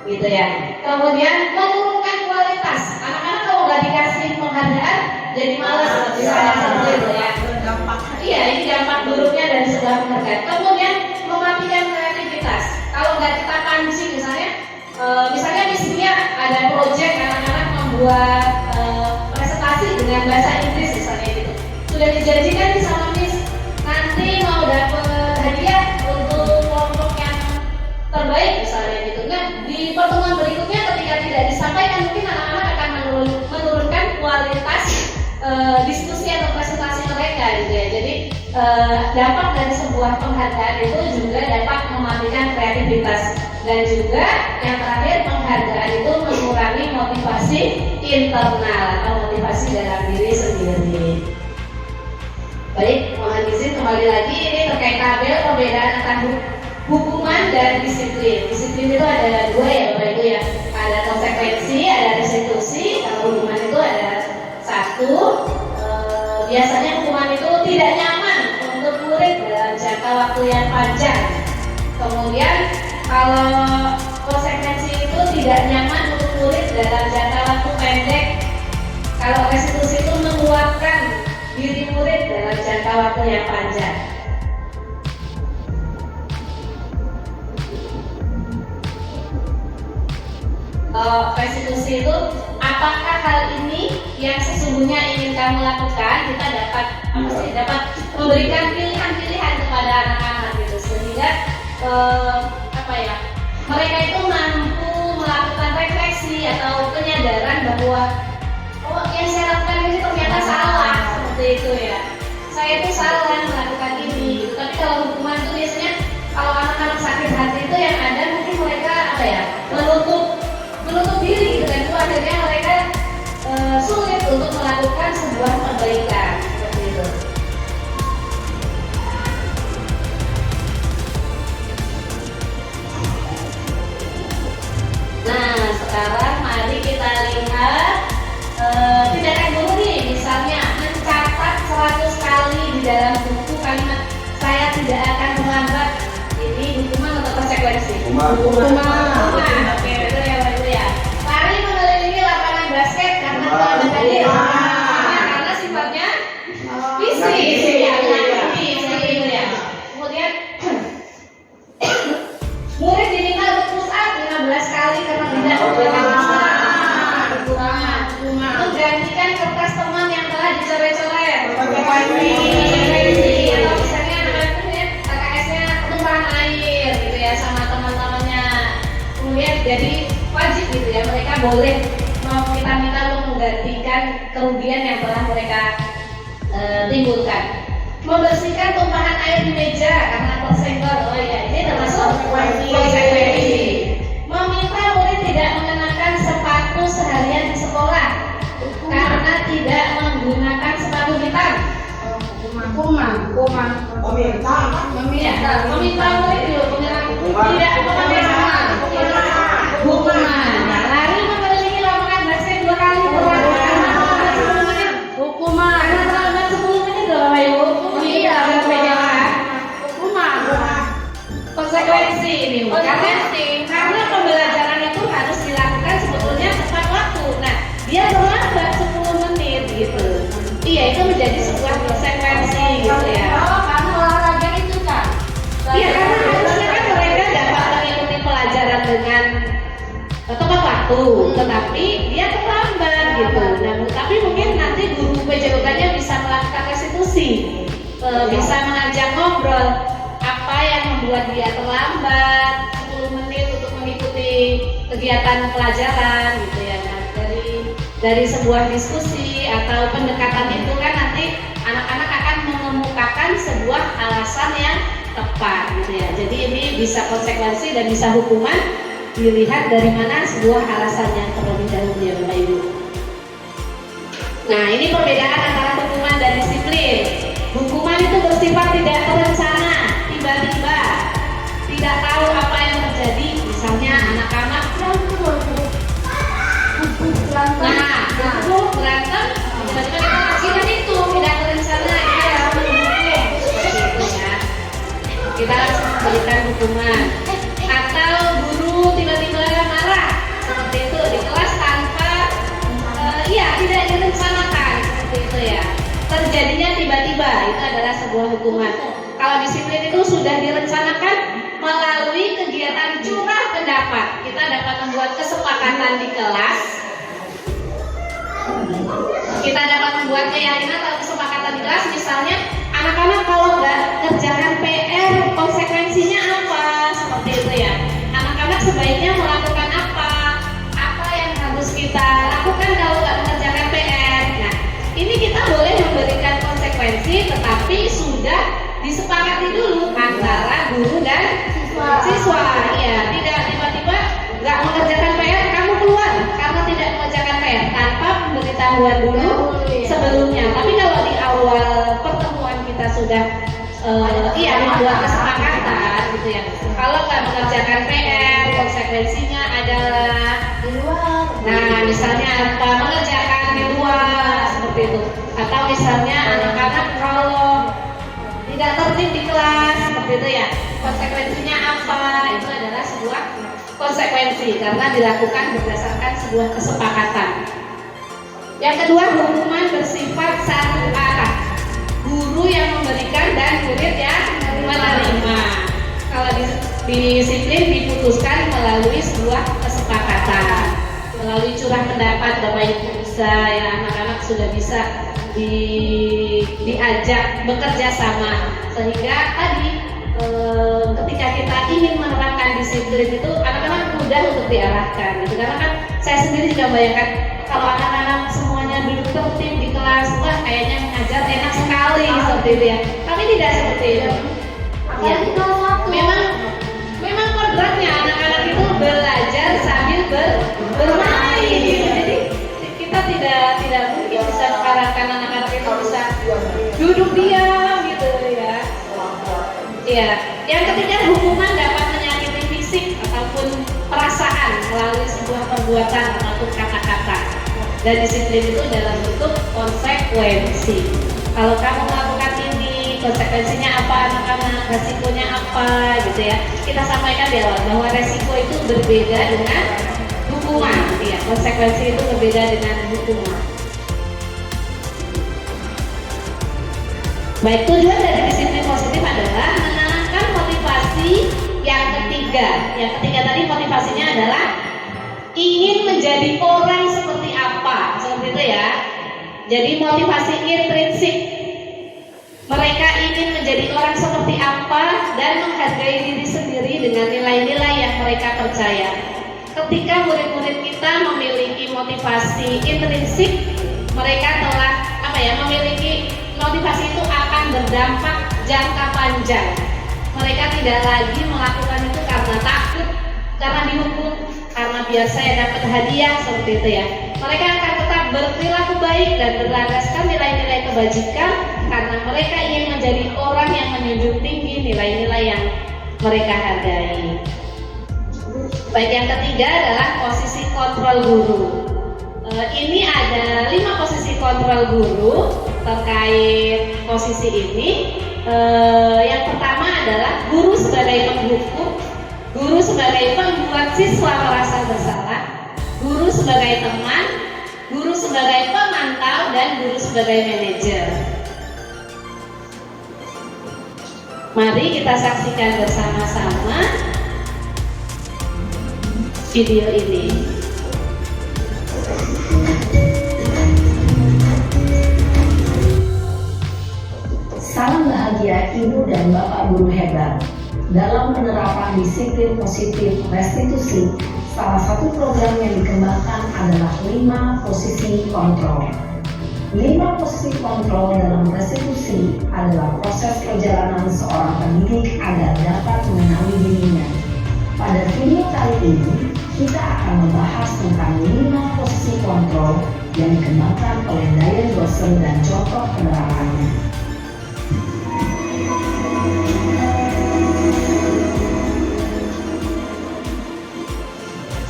gitu ya. Kemudian menurunkan kualitas. Anak-anak kalau nggak dikasih penghargaan jadi malas, misalnya seperti itu ya. Iya, ini dampak buruknya dari sebuah penghargaan. Kemudian mematikan kreativitas. Kalau nggak kita pancing, misalnya di sini ada proyek anak-anak membuat presentasi dengan bahasa Inggris misalnya gitu. Sudah dijanjikan nih sama Miss, nanti mau dapat hadiah untuk kelompok yang terbaik misalnya gitu. Nah, di pertemuan berikutnya ketika tidak disampaikan, mungkin anak-anak akan menurunkan kualitas diskusi atau presentasi mereka gitu ya. Jadi dampak dari sebuah penghargaan itu juga dapat mematikan kreativitas, dan juga yang terakhir, penghargaan itu mengurangi motivasi internal atau motivasi dalam diri sendiri. Baik, mohon izin kembali lagi, ini terkait tabel perbedaan antara hukuman dan disiplin. Disiplin itu ada dua ya Bapak Ibu ya, ada konsekuensi, ada restitusi. Kalau hukuman itu ada satu, biasanya hukuman itu tidak nyaman untuk murid dalam jangka waktu yang panjang. Kemudian kalau konsekuensi itu tidak nyaman untuk murid dalam jangka waktu pendek. Kalau restitusi itu menguatkan diri murid dalam jangka waktu yang panjang. Restitusi itu, apakah hal ini yang sesungguhnya ingin kamu lakukan? Kita dapat memberikan pilihan-pilihan kepada anak-anak gitu, sehingga mereka itu mampu melakukan refleksi atau penyadaran bahwa yang saya lakukan ini ternyata salah, seperti itu ya. Saya itu salah melakukan ini gitu. Tapi kalau hukuman itu biasanya kalau anak-anak sakit hati itu yang ada mungkin mereka menutup diri gitu, dan itu akhirnya mereka sulit untuk melakukan sebuah perbaikan seperti itu. Nah, sekarang mari kita lihat tindakan guru nih, misalnya mencatat 100 kali di dalam buku kalimat "saya tidak akan terlambat". Ini hukuman atau konsekuensi? Hukuman. Oke, itu ya Pak Ibu ya. Lari mengelilingi lapangan basket karena terlambat tadi. Karena sifatnya fisik. Ya. Kemudian murid diminta untuk push up 15 kali karena tidak menggunakan menggantikan kertas teman yang telah dicoret-coret. Atau misalnya KKS-nya penumpang air gitu ya sama teman-temannya. Kemudian jadi wajib gitu ya, mereka boleh kita minta untuk menggantikan kerugian yang telah mereka timbulkan. Membersihkan tumpahan air di meja karena tersenggol. Oh ya, ini termasuk konsekuensi. Meminta murid tidak mengenakan sepatu seharian di sekolah karena tidak menggunakan sepatu hitam. Meminta murid tidak memakai hukuman. Lari mengelilingi lapangan basket 2 kali per waktu karena terlambat 10 menit. Hukuman. Karena terlambat 10 menit loh Bapak Ibu. Iya, hukuman. Konsekuensi ini. Karena pembelajaran itu harus dilakukan sebetulnya tepat waktu. Nah, dia terlambat 10 menit gitu. Iya, itu menjadi sebuah konsekuensi gitu ya. Karena olahraga itu kan. Iya, karena harusnya kan mereka dapat mengikuti pelajaran dengan tepat waktu, tetapi dia terlambat gitu. Nah, tapi mungkin nanti guru PJOK-nya bisa melakukan restitusi, bisa mengajak ngobrol apa yang membuat dia terlambat 10 menit untuk mengikuti kegiatan pelajaran gitu ya. Nah, dari sebuah diskusi atau pendekatan itu kan nanti anak-anak akan mengemukakan sebuah alasan yang tepat gitu ya. Jadi ini bisa konsekuensi dan bisa hukuman, dilihat dari mana sebuah alasan yang terlebih dahulu ya Bapak Ibu. Nah, ini perbedaan antara hukuman dan disiplin. Hukuman itu bersifat tidak terencana, tiba-tiba, tidak tahu apa yang terjadi. Misalnya berikan hukuman. Atau guru tiba-tiba marah seperti itu di kelas tanpa tidak direncanakan, seperti itu ya. Terjadinya tiba-tiba, itu adalah sebuah hukuman. Kalau disiplin itu sudah direncanakan melalui kegiatan curah pendapat. Kita dapat membuat kesepakatan di kelas. Kita dapat membuat keyakinan atau kesepakatan di kelas. Misalnya, anak-anak kalau nggak kerjakan PR, konsekuensinya apa? Seperti itu ya. Anak-anak sebaiknya melakukan apa? Apa yang harus kita lakukan kalau nggak mengerjakan PR? Nah, ini kita boleh memberikan konsekuensi, tetapi sudah disepakati dulu antara guru dan siswa. Ya, tidak tiba-tiba nggak mengerjakan PR, kamu keluar karena tidak mengerjakan PR tanpa pemberitahuan dulu sebelumnya. Tapi kalau di awal pertemuan kita sudah membuat kesepakatan gitu ya. Kalau nggak mengerjakan PR, konsekuensinya adalah di luar. nah, misalnya apa? Mengerjakan di luar seperti itu. Atau misalnya anak-anak kalau tidak tertib di kelas seperti itu ya. Konsekuensinya apa? Itu adalah sebuah konsekuensi karena dilakukan berdasarkan sebuah kesepakatan. Yang kedua, hukuman bersifat satu arah. Guru yang memberikan dan murid yang menerima. Kalau disiplin diputuskan melalui sebuah kesepakatan, melalui curah pendapat. Bapak Ibu bisa ya, anak-anak sudah bisa diajak bekerja sama, sehingga tadi ketika kita ingin menerapkan disiplin itu anak-anak mudah untuk diarahkan gitu. Karena kan saya sendiri juga bayangkan kalau anak-anak semuanya duduk tertib di kelas, wah kayaknya mengajar enak sekali seperti itu ya. Tapi tidak seperti itu. Ya, memang kodratnya anak-anak itu belajar sambil bermain gitu. Jadi kita tidak mungkin bisa mengharapkan anak-anak itu bisa duduk diam gitu ya. Ya, yang ketiga, hukuman dapat menyakiti fisik ataupun perasaan melalui sebuah perbuatan ataupun kata-kata. Dan disiplin itu dalam bentuk konsekuensi. Kalau kamu melakukan ini, konsekuensinya apa anak-anak, resikonya apa gitu ya. Kita sampaikan di awal bahwa resiko itu berbeda dengan hukuman. Ya, konsekuensi itu berbeda dengan hukuman. Baik, tujuan dari disiplin positif adalah menanamkan motivasi yang ketiga. Yang ketiga tadi motivasinya adalah ingin menjadi orang seperti apa, seperti itu ya. Jadi motivasi intrinsik. Mereka ingin menjadi orang seperti apa dan menghargai diri sendiri dengan nilai-nilai yang mereka percaya. Ketika murid-murid kita memiliki motivasi intrinsik, mereka telah memiliki motivasi itu akan berdampak jangka panjang. Mereka tidak lagi melakukan itu karena takut, karena dihukum, karena biar saya dapat hadiah seperti itu ya. Mereka akan tetap berperilaku baik dan berlandaskan nilai-nilai kebajikan karena mereka ingin menjadi orang yang menjunjung tinggi nilai-nilai yang mereka hargai. Baik, yang ketiga adalah posisi kontrol guru. Ini ada 5 posisi kontrol guru terkait posisi ini. Yang pertama adalah guru sebagai penghukum, guru sebagai pembuat siswa merasa bersalah, guru sebagai teman, guru sebagai pemantau, dan guru sebagai manajer. Mari kita saksikan bersama-sama video ini. Salam bahagia Ibu dan Bapak Guru hebat. Dalam penerapan disiplin positif restitusi, salah satu program yang dikembangkan adalah 5 posisi kontrol. 5 posisi kontrol dalam restitusi adalah proses perjalanan seorang pendidik agar dapat mengenali dirinya. Pada video kali ini, kita akan membahas tentang 5 posisi kontrol yang dikembangkan oleh Diane Dawson dan contoh penerapannya.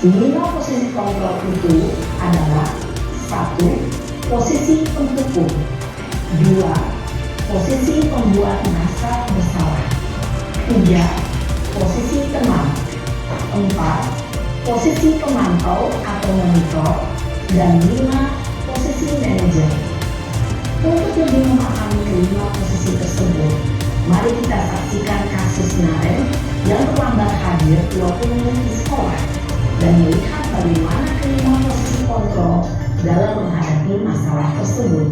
5 posisi kontrol itu adalah 1. Posisi penghukum, 2. Posisi pembuat merasa bersalah, 3. posisi teman. 4. Posisi pemantau atau monitor. Dan 5. Posisi manajer. Untuk lebih memahami kelima posisi tersebut, mari kita saksikan kasus Naren yang terlambat hadir 20 menit di sekolah dan melihat bagaimana kelima posisi kontrol dalam menghadapi masalah tersebut.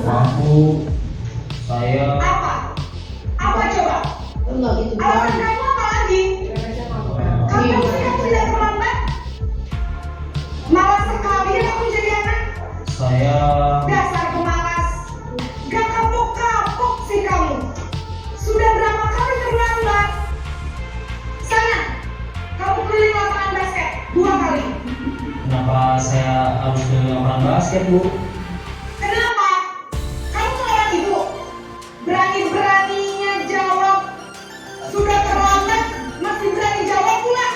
Aku, saya. Apa coba? Alasan kamu apa lagi? Kamu tidak terlambat? Malas sekali ya kamu jadi anak. Saya. Dasar pemalas. Gak kapok-kapok sih kamu. Sudah berapa kali terlambat? Sana, kamu keliling lapangan basket 2 kali. Kenapa saya harus ke lapangan basket, Bu? Kenapa? Kamu melawan ibu. Berani-beraninya jawab. Sudah terlambat, masih berani jawab pula.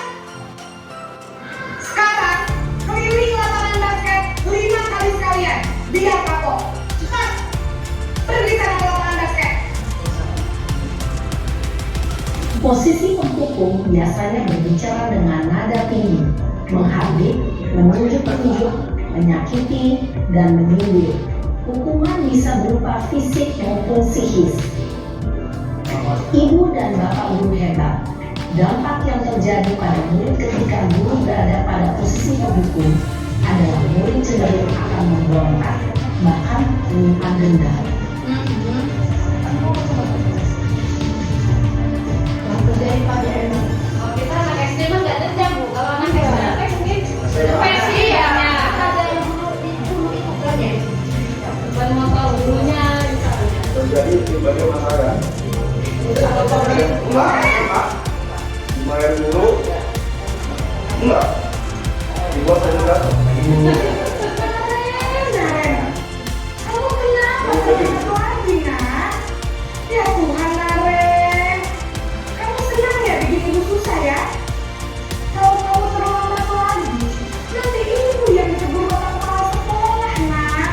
Sekarang, keliling lapangan basket 5 kali sekalian. Biar kapok. Cepat. Pergi sana ke lapangan basket. Posisi penghukum biasanya berbicara dengan nada tinggi, menghardik, menunjuk-nunjuk, menyakiti, dan menyindir. Hukuman bisa berupa fisik maupun psikis. Ibu dan bapak guru hebat. Dampak yang terjadi pada murid ketika guru berada pada posisi penghukum adalah murid cenderung akan memberontak, bahkan menyimpan dendam. Daripada emang. Kalau kita anak SD mah nggak dendam, Bu. Kalau anak SMP mungkin depresi ya. Ada yang dulu itu kan ya. Bukan mau tahu dulunya. Terjadi berbagai masalah. Enggak. Dimarin dulu. Enggak. Dibuat saya juga. Naren, kamu kenapa terlambat lagi, nak? Ya Tuhan, Naren. Kamu senang ya bikin ibu susah ya? Kalau kamu terlambat lagi, nanti ibu yang ditegur bapak kepala sekolah, nak.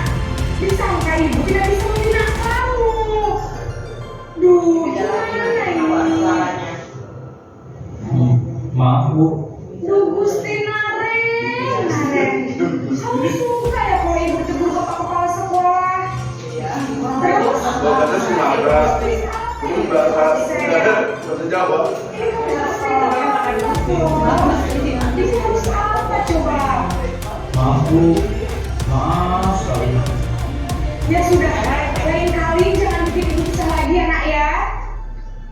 Disangka ibu tidak bisa membina kamu. Duh, gimana ini? Maaf, Bu. Duh, Gusti Naren. Kamu suka ya kalau ibu tegur bapak kepala sekolah? Terus? Katanya sih marah. Ini berasa tidak jawab. Ini harus apa coba? Maaf, Bu. Maaf sekali. Ya sudah, lain kali jangan bikin ibu susah lagi ya nak ya.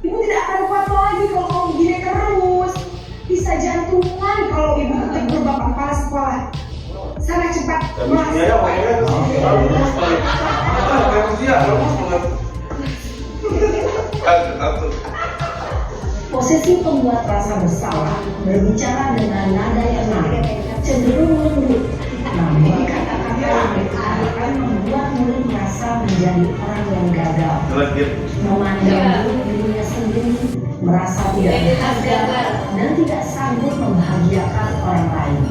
Ibu tidak akan kuat lagi kalau kamu begini terus. Bisa jantungan kalau ibu tegur bapak kepala sekolah. Sana cepat. Habisnya ya, makanya bagus sekali. Bagus dia, bagus banget. Posisi pembuat rasa bersalah berbicara dengan nada yang naik, cenderung lembut, namun kata-kata yang akan membuat murid merasa menjadi orang yang gagal, memandang dirinya sendiri, merasa tidak berharga, dan tidak sanggup membahagiakan orang lain.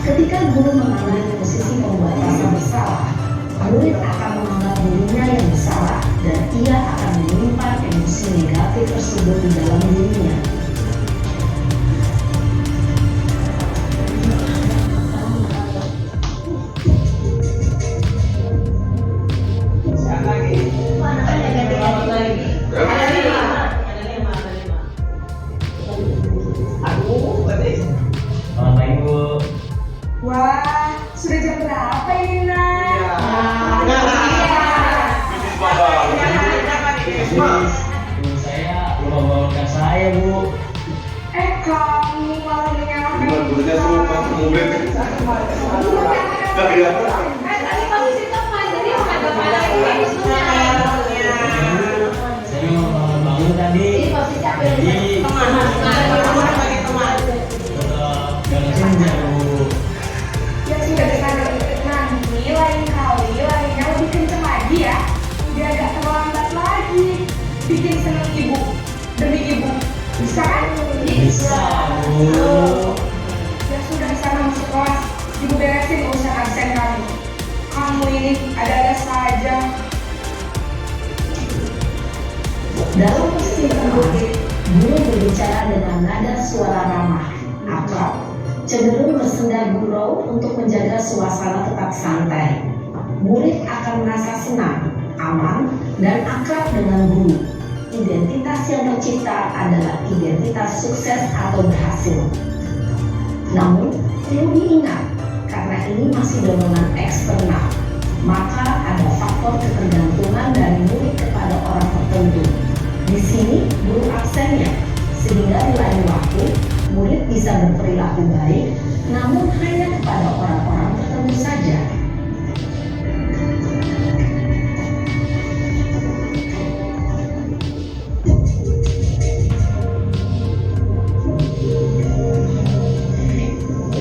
Ketika guru mengalami posisi pembuat rasa bersalah, murid akan menganggap dirinya yang bersalah dan ia akan menyimpan emosi negatif tersebut di dalam dirinya. Selamat pagi, Bu. Wah, sudah jam berapa ini nak? Ibu saya lupa bawakan saya, Bu. Kamu malah menyalahkan Gimana gurunya suruh masuk mobil? Nggak kelihatan. tadi kamu cerita mas, jadi ada pada kamu sebenarnya. Saya mau bangun tadi. Jadi posisi apa yang Jadi kamu ini ada-ada saja. Dalam persidangan, guru berbicara dengan nada suara ramah, akrab, cenderung bersenda gurau untuk menjaga suasana tetap santai. Murid akan merasa senang, aman, dan akrab dengan guru. Identitas yang tercipta adalah identitas sukses atau berhasil. Namun, perlu diingat, karena ini masih dorongan eksternal, maka ada faktor ketergantungan dari murid kepada orang tertentu. Di sini, guru absennya, sehingga di lain waktu, murid bisa berperilaku baik, namun hanya kepada orang-orang tertentu saja.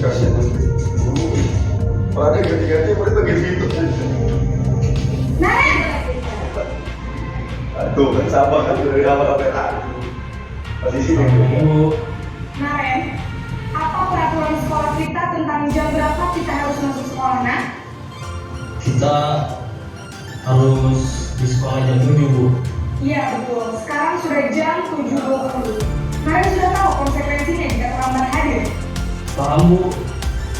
Kasihan. Ada ganti-ganti murid begitu. Naren, Aduh, kan sabar kan dari awal sampai tadi. Di sini. Bu, Naren, apa peraturan sekolah kita tentang jam berapa kita harus masuk sekolah, nak? kita harus di sekolah jam 7, Bu. Iya betul, sekarang sudah jam 7.20. Naren sudah tahu konsekuensinya jika terlambat hadir. Paham, Bu.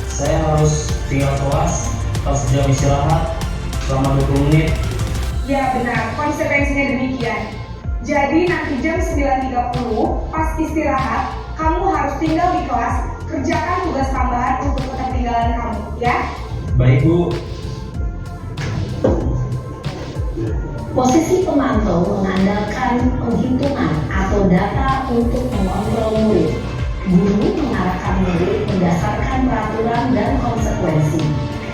Saya harus tinggal kelas pas jam istirahat selama 20 menit. Ya benar, konsekuensinya demikian. Jadi nanti jam 9.30 pas istirahat, kamu harus tinggal di kelas, kerjakan tugas tambahan untuk ketertinggalan kamu, ya? Baik, Bu. Posisi pemantau mengandalkan penghitungan atau data untuk mengontrol murid. Guru mengarahkan murid berdasarkan peraturan dan konsekuensi.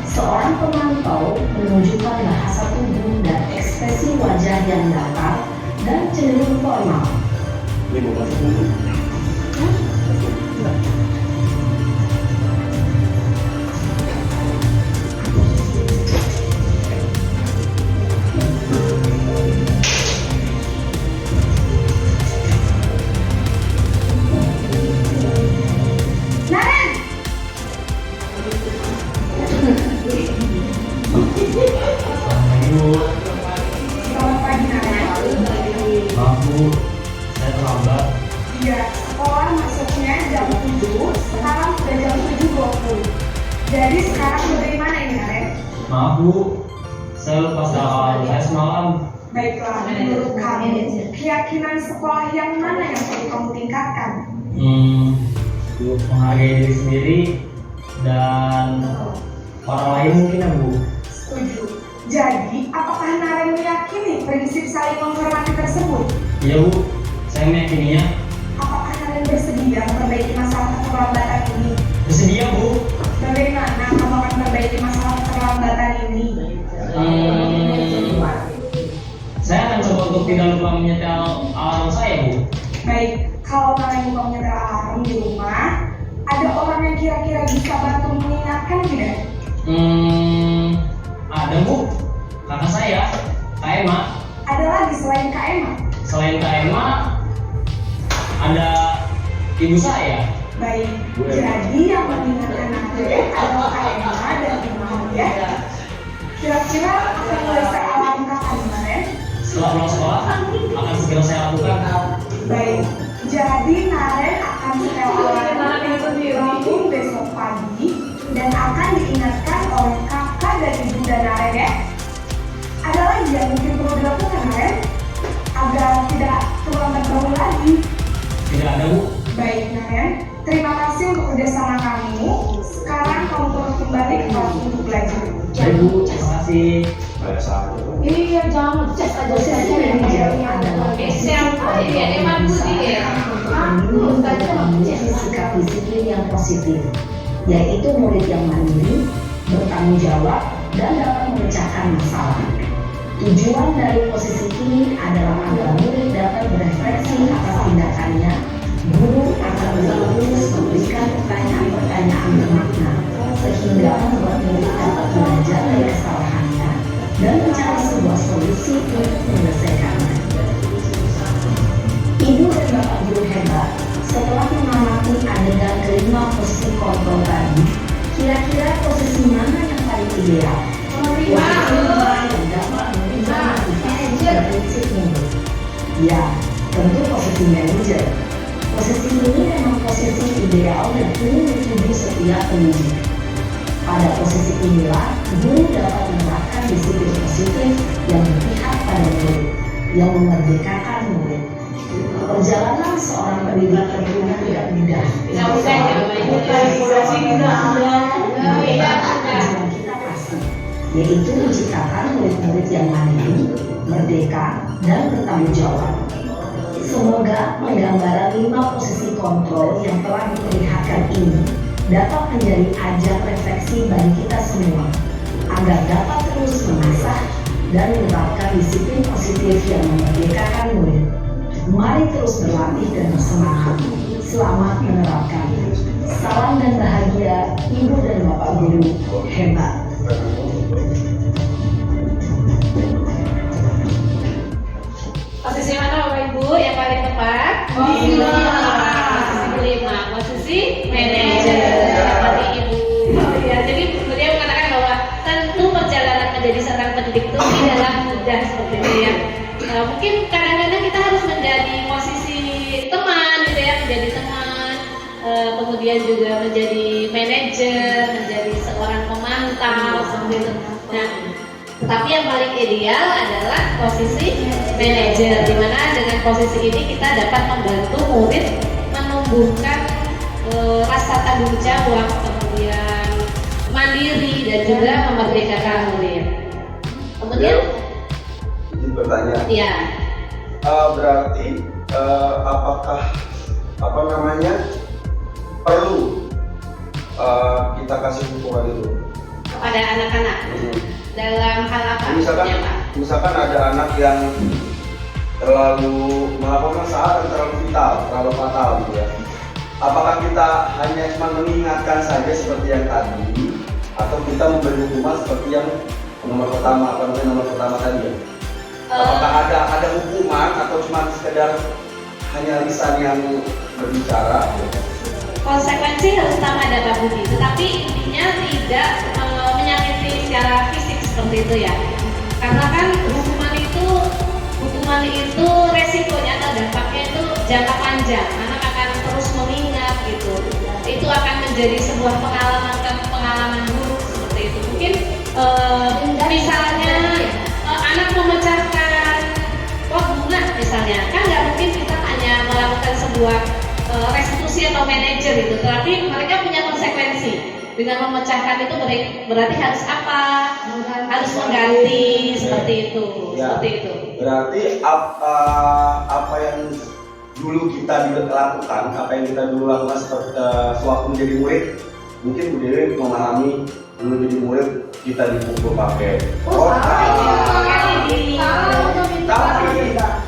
Seorang pemantau menunjukkan bahasa tubuh dan ekspresi wajah yang datar dan cenderung formal. Ini bukan sepuluh. Naren! Selamat pagi, Bu. Selamat pagi, Naren. Maaf, Bu. Saya terlambat. Iya, sekolah masuknya jam 7, sekarang sudah jam 7.20. Jadi sekarang bagaimana ini, Naren? Maaf, Bu. Saya lupa soal saya semalam. Baiklah, menurut kamu, keyakinan sekolah yang mana yang perlu kamu tingkatkan? Menghargai diri sendiri dan orang lain mungkin ya, Bu. Setuju. Jadi, apakah Naren meyakini prinsip saling menghormati tersebut? Iya, Bu. Saya meyakininya. Apakah Naren bersedia memperbaiki masalah keterlambatan ini? Bersedia, Bu. Bagaimana kamu akan memperbaiki masalah keterlambatan ini? Saya akan coba untuk tidak lupa menyetel alarm saya, Bu. Baik, kalau Naren lupa menyetel alarm di rumah, ada orang yang kira-kira bisa bantu mengingatkan tidak? Ada, Bu. Kakak saya, Kak Emma. Ada lagi selain Kak Emma? Selain Kak Emma, ada ibu saya. Baik, jadi yang mengingatkan Naren adalah Kak Emma dan Ibu ya. Kira-kira akan mulai saya alarm kapan, Naren? Setelah pulang sekolah, akan segera saya lakukan. Baik, jadi Naren akan setel alarm besok pagi dan akan diingatkan oleh kakak dan ibu dan Naren ya. Ada lagi yang mungkin perlu dilakukan, Naren, agar tidak terlambat bangun lagi. Tidak ada, Bu. Baik, Naren, terima kasih untuk kerjasama kamu. Sekarang kamu perlu kembali ke kelas untuk belajar. Baik, Bu. Terima kasih. Ada satu. Iya, jangan cek aja Posisi manajer adalah posisi yang bisa memiliki sikap disiplin yang positif, yaitu murid yang mandiri, bertanggung jawab, dan dapat memecahkan masalah. Tujuan dari posisi ini adalah agar murid dapat berefleksi atas tindakannya. Guru akan terus memberikan pertanyaan-pertanyaan bermakna, sehingga membuat murid dapat belajar dari kesalahannya dan mencari sebuah solusi untuk menyelesaikannya. Ibu dan Bapak guru hebat, setelah mengamati adegan kelima posisi kontrol tadi, kira-kira posisi mana yang paling ideal? Posisi lima yang dapat menunjang motivasi dan prinsip murid. Ya, tentu posisi manajer. Posisi ini memang posisi ideal dan umum dituju setiap pendidik. Pada posisi inilah, guru dapat menerapkan disiplin positif yang berpihak pada murid, yang memerdekakan murid. Perjalanan seorang pendidik tentu tidak mudah. Tujuan kita pasti, yaitu menciptakan murid-murid yang mandiri, merdeka, dan bertanggung jawab. Semoga penggambaran 5 posisi kontrol yang telah diperlihatkan ini dapat menjadi ajang refleksi bagi kita semua, agar dapat terus mengasah dan menerapkan disiplin positif yang memerdekakan murid. Mari terus berlatih dan bersemangat. Selamat menerapkan. Salam dan bahagia Ibu dan Bapak Guru hebat. Posisi mana Bapak Ibu yang paling tepat? Posisi 5. Posisi manajer. Seperti Ibu. Ya, jadi beliau mengatakan bahwa tentu perjalanan menjadi seorang pendidik itu tidaklah mudah seperti itu ya. Mungkin kadang-kadang kita harus menjadi posisi teman gitu ya, menjadi teman, kemudian juga menjadi manajer, menjadi seorang pemantau seperti itu. Nah, tetapi yang paling ideal adalah posisi manajer, di mana dengan posisi ini kita dapat membantu murid menumbuhkan rasa tanggung jawab, kemudian mandiri dan juga memerdekakan murid. Kemudian, izin bertanya. ya, Berarti apakah perlu kita kasih hukuman itu kepada anak-anak dalam hal apa? Misalkan ada anak yang terlalu melakukan kesalahan terlalu vital, terlalu fatal gitu ya. Apakah kita hanya cuma mengingatkan saja seperti yang tadi, atau kita memberi hukuman seperti yang nomor pertama tadi ya? Apakah ada hukuman atau cuma sekedar hanya lisan yang berbicara? Konsekuensi harus tetap ada Pak Budi, tetapi intinya tidak menyakiti secara fisik seperti itu ya. Karena kan hukuman itu resikonya atau dampaknya itu jangka panjang. Anak akan terus mengingat gitu. Itu akan menjadi sebuah pengalaman buruk seperti itu. Mungkin misalnya anak memecahkan pot bunga misalnya, kan nggak mungkin kita hanya melakukan sebuah restitusi atau manajer itu, tetapi mereka punya konsekuensi. Dengan memecahkan itu berarti harus apa? Harus mengganti seperti itu. Ya, seperti itu. Berarti apa yang dulu kita lakukan, apa yang kita dulu lakukan sewaktu menjadi murid, mungkin Bu Dewi memahami dulu jadi murid kita dipukul pakai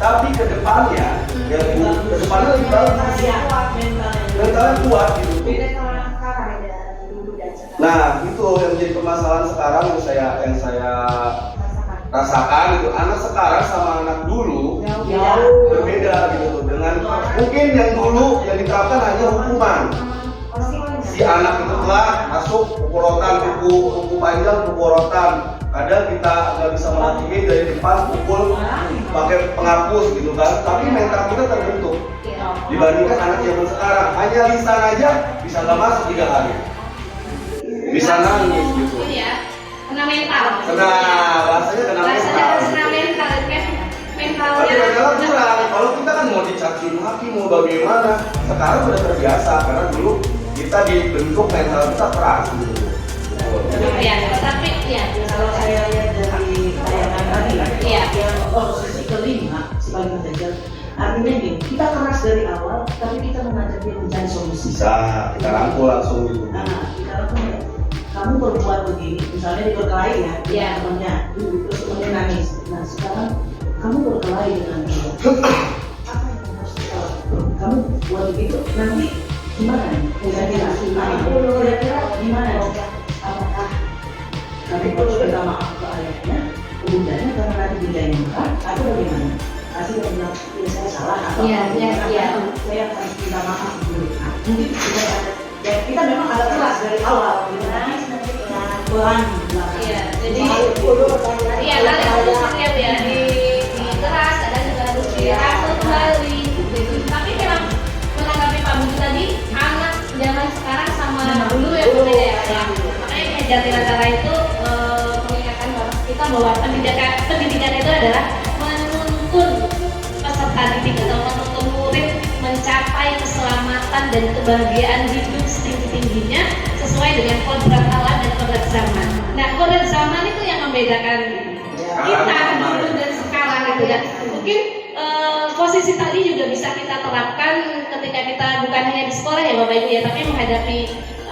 tapi ke depannya lebih bagus, mentalnya kuat gitu. Nah, itu yang menjadi permasalahan sekarang yang saya rasakan itu, anak sekarang sama anak dulu berbeda gitu. Dengan mungkin yang dulu yang diterapkan hanya hukuman. Si anak itu telah masuk pukul rotan, buku panjang pukul rotan. Kadang kita nggak bisa melatihnya dari depan pukul pakai penghapus gitu kan. Tapi mental kita terbentuk. Dibandingkan anak zaman sekarang, hanya lisan aja bisa nggak masuk 3 hari. Bisa nangis gitu. Ya, kena mental. Bahasanya kena mental. Kena mental kan mentalnya. Tapi mentalnya kurang. Kalau kita kan mau dicaci maki, mau bagaimana? Sekarang udah terbiasa karena dulu kita dibentuk mental kita keras gitu. Ya, tetapi ya Kalau saya lihat dari tayangan tadi, Iya. yang posisi kelima sebagai manajer, artinya gini, kita keras dari awal, tapi kita mengajak dia mencari solusi. Bisa kita rangkul langsung gitu. Nah, kita lakukan ya. Kamu berbuat begini, misalnya diberkelahi ya, Iya. temannya, terus temannya nangis. Nah, sekarang kamu berkelahi dengan dia. Apa yang harus kita lakukan? Kamu buat begitu, nanti gimana nih? Kira-kira gimana? Apakah kami perlu minta maaf ke ayahnya, bundanya karena nanti bundanya marah, atau bagaimana? Pasti dia bilang, ya saya salah, atau Iya. saya akan minta maaf dulu. Nah, mungkin kita memang agak keras dari awal, gitu. pelan belakang. Iya, jadi iya tarik dulu setiap ya di keras, kadang juga harus dirangkul kembali gitu. Tapi memang menanggapi Pak Budi tadi, anak zaman sekarang sama dulu ya berbeda ya. Makanya kayak Jatilatara itu mengingatkan kita bahwa pendidikan itu adalah menuntun peserta didik atau menuntun murid mencapai keselamatan dan kebahagiaan hidup setinggi-tingginya sesuai dengan kodrat alam dan kodrat zaman. Nah, kodrat zaman itu yang membedakan kita dulu dan sekarang gitu ya. Mungkin posisi tadi juga bisa kita terapkan ketika kita bukan hanya di sekolah ya Bapak Ibu ya, tapi menghadapi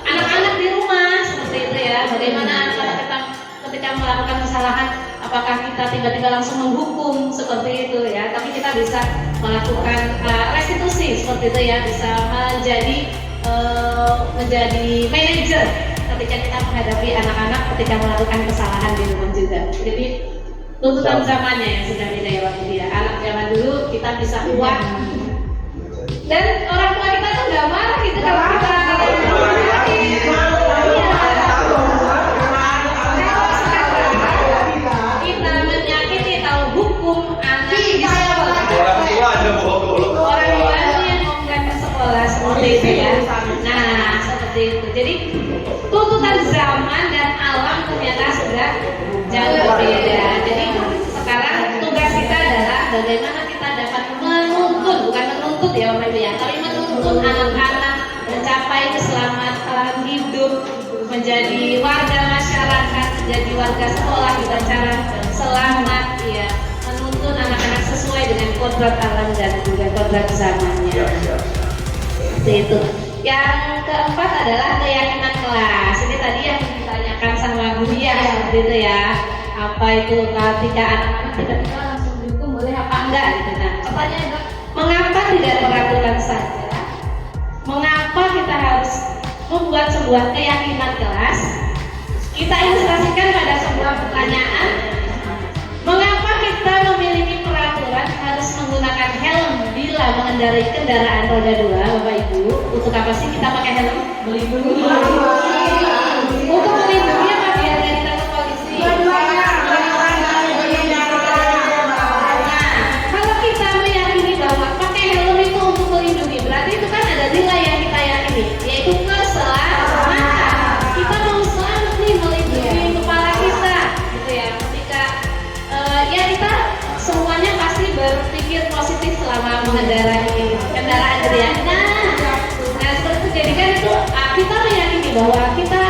anak-anak di rumah seperti itu ya. Bagaimana kalau kita ketika melakukan kesalahan, apakah kita tiba-tiba langsung menghukum seperti itu ya, tapi kita bisa melakukan restitusi seperti itu ya, bisa menjadi manajer ketika kita menghadapi anak-anak ketika melakukan kesalahan di rumah juga. Jadi tuntutan zamannya yang sudah beda ya waktu dia. Anak zaman dulu kita bisa kuat dan orang tua kita tuh nggak marah gitu kalau kita kita menyakiti tahu hukum anak kita Orang tua aja bohong. orang tuanya yang ngomongkan ke sekolah seperti itu ya. Nah seperti itu. Jadi tuntutan zaman dan alam ternyata sudah jauh berbeda. Jadi sekarang tugas kita adalah bagaimana kita dapat menuntun, bukan menuntut ya Bapak Ibu ya, tapi menuntun anak-anak mencapai keselamatan hidup, menjadi warga masyarakat, menjadi warga sekolah dengan cara selamat ya, menuntun anak-anak sesuai dengan kodrat alam dan juga kodrat zamannya. Seperti itu. Yang keempat adalah keyakinan kelas. Ini tadi yang ditanyakan sama Bu Lia seperti itu ya. Apa itu ketika anak-anak tiba-tiba langsung dihukum boleh apa enggak gitu. Nah, pertanyaannya adalah mengapa tidak peraturan saja? Mengapa kita harus membuat sebuah keyakinan kelas? Kita ilustrasikan pada sebuah pertanyaan. Mengapa kita memiliki peraturan harus menggunakan helm bila mengendarai kendaraan roda 2, Bapak Ibu? Untuk apa sih kita pakai helm? Melindungi. Untuk melindungi apa biar dari ditangkap polisi? Kalau kita meyakini bahwa pakai helm itu untuk melindungi, berarti itu kan ada nilai yang kita yakini, yaitu keselamatan. Kita mau selamat nih melindungi kepala kita, gitu ya. Ketika ya kita semuanya pasti berpikir positif selama mengendarai kendaraan gitu ya. Nah seperti itu. Jadi kan itu kita meyakini bahwa kita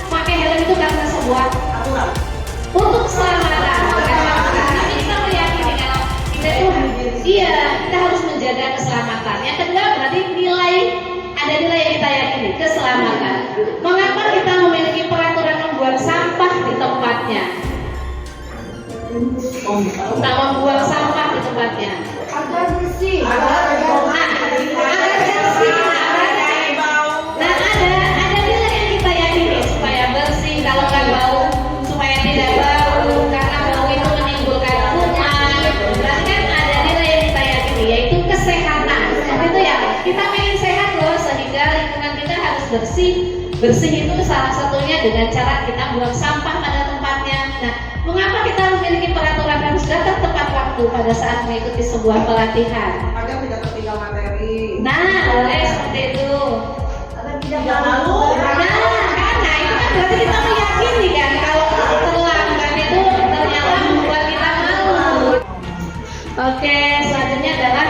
pakai helm itu karena sebuah aturan untuk keselamatan. Tapi kita meyakini kalau kita itu kita harus menjaga keselamatan. Yang kedua berarti ada nilai yang kita yakini, keselamatan. Mengapa kita memiliki peraturan membuang sampah di tempatnya? Tak membuang sampah di tempatnya. Agar bersih. Nah ada nilai yang kita yakini supaya bersih, kalau nggak bau, supaya tidak bau, karena bau itu menimbulkan kuman. Berarti kan ada nilai yang kita yakini, yaitu kesehatan. Seperti itu ya. Kita pengen sehat loh, sehingga lingkungan kita harus bersih. Bersih itu salah satunya dengan cara kita buang sampah pada tempatnya. Nah, mengapa kita memiliki peraturan harus datang tepat waktu pada saat mengikuti sebuah pelatihan? Agar tidak tertinggal materi. Nah, boleh seperti itu. Tidak malu. Nah, karena itu kan berarti kita meyakini kan kalau terlambat itu ternyata membuat kita malu. Oke, selanjutnya adalah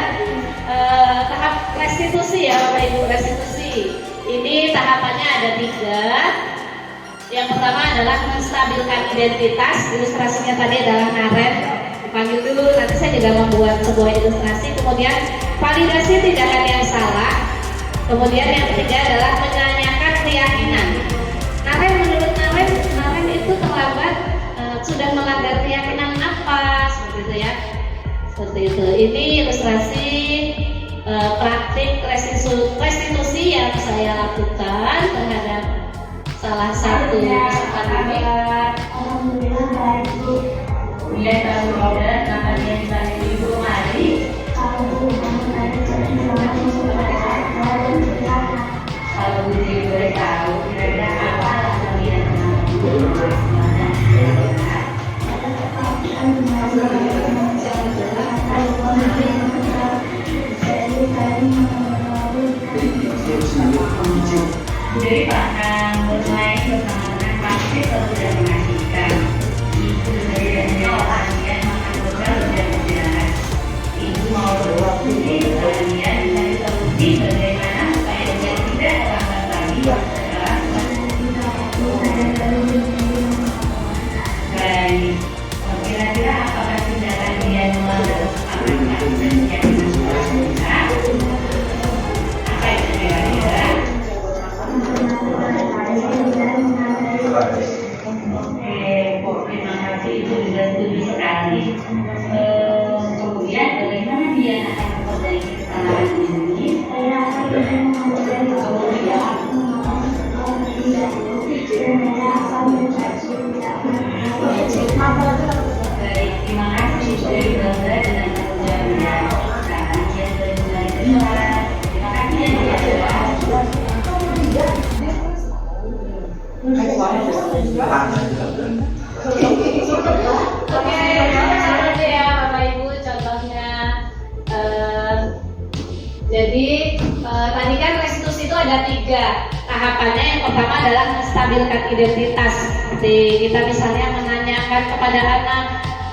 tahap restitusi ya Bapak Ibu, restitusi. Ini tahapannya ada 3. Yang pertama adalah menstabilkan identitas. Ilustrasinya tadi adalah Naren. Dipanggil dulu, nanti saya juga membuat sebuah ilustrasi. Kemudian validasi tindakan yang salah. Kemudian yang ketiga adalah menanyakan keyakinan. Naren, menurut Naren itu terlambat, sudah melanggar keyakinan apa? Seperti itu ya. Seperti itu. Ini ilustrasi praktik restitusi yang saya lakukan terhadap salah satu kesempatan ini. Alhamdulillah baik Bu. Kemudian kalau Roda namanya misalnya Ibu Mari. Kalau Bu kamu tadi selamat masuk pada saya dan silakan. Kalau Bu Ji boleh tahu kira-kira apa kalian? Jadi bahkan bermain bersama anak pasti sudah mengasihkan. Ibu sebenarnya orang yang makan bekal sudah berjalan. Ibu mau berwaktu di kalian mencari solusi bagaimana supaya dia tidak terlambat lagi setelah baik. Kira-kira apakah tindakan dia melanggar kesepakatan yang menjadi masalah? Apa itu kira-kira? Terima kasih, Ibu juga setuju sekali. Kemudian bagaimana dia akan memperbaiki kesalahan ini? Baik, terima kasih dari bangga dengan tanggung jawabnya. Sekarang dia sudah mulai bersuara. Terima kasih yang Oke, contohnya ya Bapak Ibu, contohnya jadi tadi kan restitusi itu ada 3 tahapannya. Yang pertama adalah menstabilkan identitas. Seperti kita misalnya menanyakan kepada anak,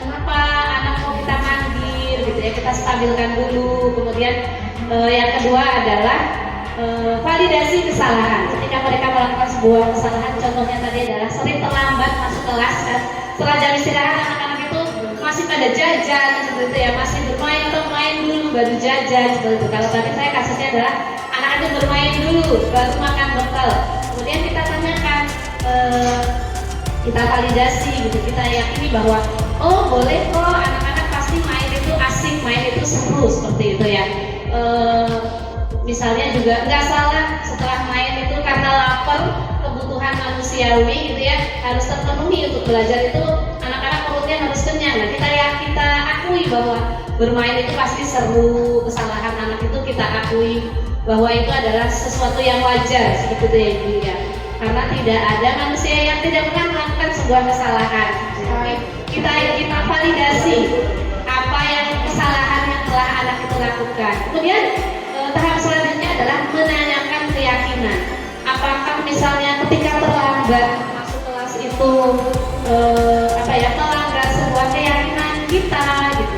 kenapa anak mau kita manggil gitu ya, kita stabilkan dulu. Kemudian yang kedua adalah validasi kesalahan. Ketika mereka melakukan sebuah kesalahan, contohnya tadi adalah sering terlambat masuk kelas kan. Setelah jam istirahat anak-anak itu masih pada jajan seperti itu ya, masih bermain atau main dulu baru jajan seperti itu. Kalau tadi saya kasusnya adalah anak itu bermain dulu baru makan bekal. Kemudian kita tanyakan, kita validasi gitu, kita yakini bahwa oh boleh kok, anak-anak pasti main itu asik, main itu seru seperti itu ya. Misalnya juga nggak salah setelah main itu karena lapar, kebutuhan manusiawi gitu ya harus terpenuhi. Untuk belajar itu anak-anak perutnya harus kenyang. Nah, kita akui bahwa bermain itu pasti seru, kesalahan anak itu kita akui bahwa itu adalah sesuatu yang wajar seperti itu ya Ibu ya. Karena tidak ada manusia yang tidak pernah melakukan sebuah kesalahan. Kita validasi apa yang kesalahan yang telah anak itu lakukan. Kemudian tahap selanjutnya adalah menanyakan keyakinan. Apakah misalnya ketika terlambat masuk kelas itu melanggar sebuah keyakinan kita gitu.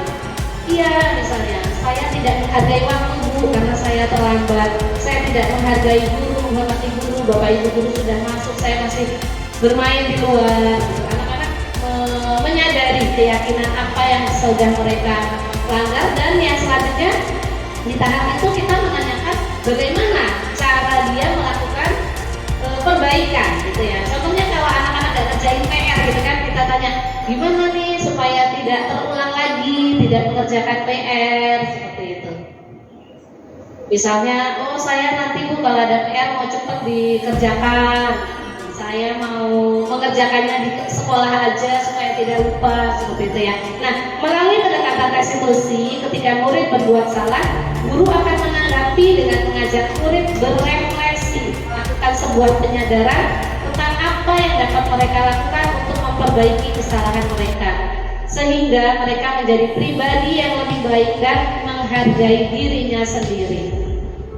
Iya, misalnya saya tidak menghargai waktu Bu karena saya terlambat. Saya tidak menghargai guru, menghormati guru, Bapak Ibu guru sudah masuk, saya masih bermain di luar. Anak-anak menyadari keyakinan apa yang sudah mereka langgar. Dan yang selanjutnya di tahap itu kita menanyakan bagaimana cara dia melakukan perbaikan gitu ya. Contohnya kalau anak-anak nggak kerjain PR gitu kan, kita tanya gimana nih supaya tidak terulang lagi, tidak mengerjakan PR seperti itu. Misalnya, oh saya nanti Bu kalau ada PR mau cepat dikerjakan, saya mau mengerjakannya di sekolah aja supaya tidak lupa seperti itu ya. Nah, melalui pendekatan restitusi, ketika murid berbuat salah, guru akan menanggapi dengan mengajak murid berefleksi, melakukan sebuah penyadaran tentang apa yang dapat mereka lakukan untuk memperbaiki kesalahan mereka, sehingga mereka menjadi pribadi yang lebih baik dan menghargai dirinya sendiri.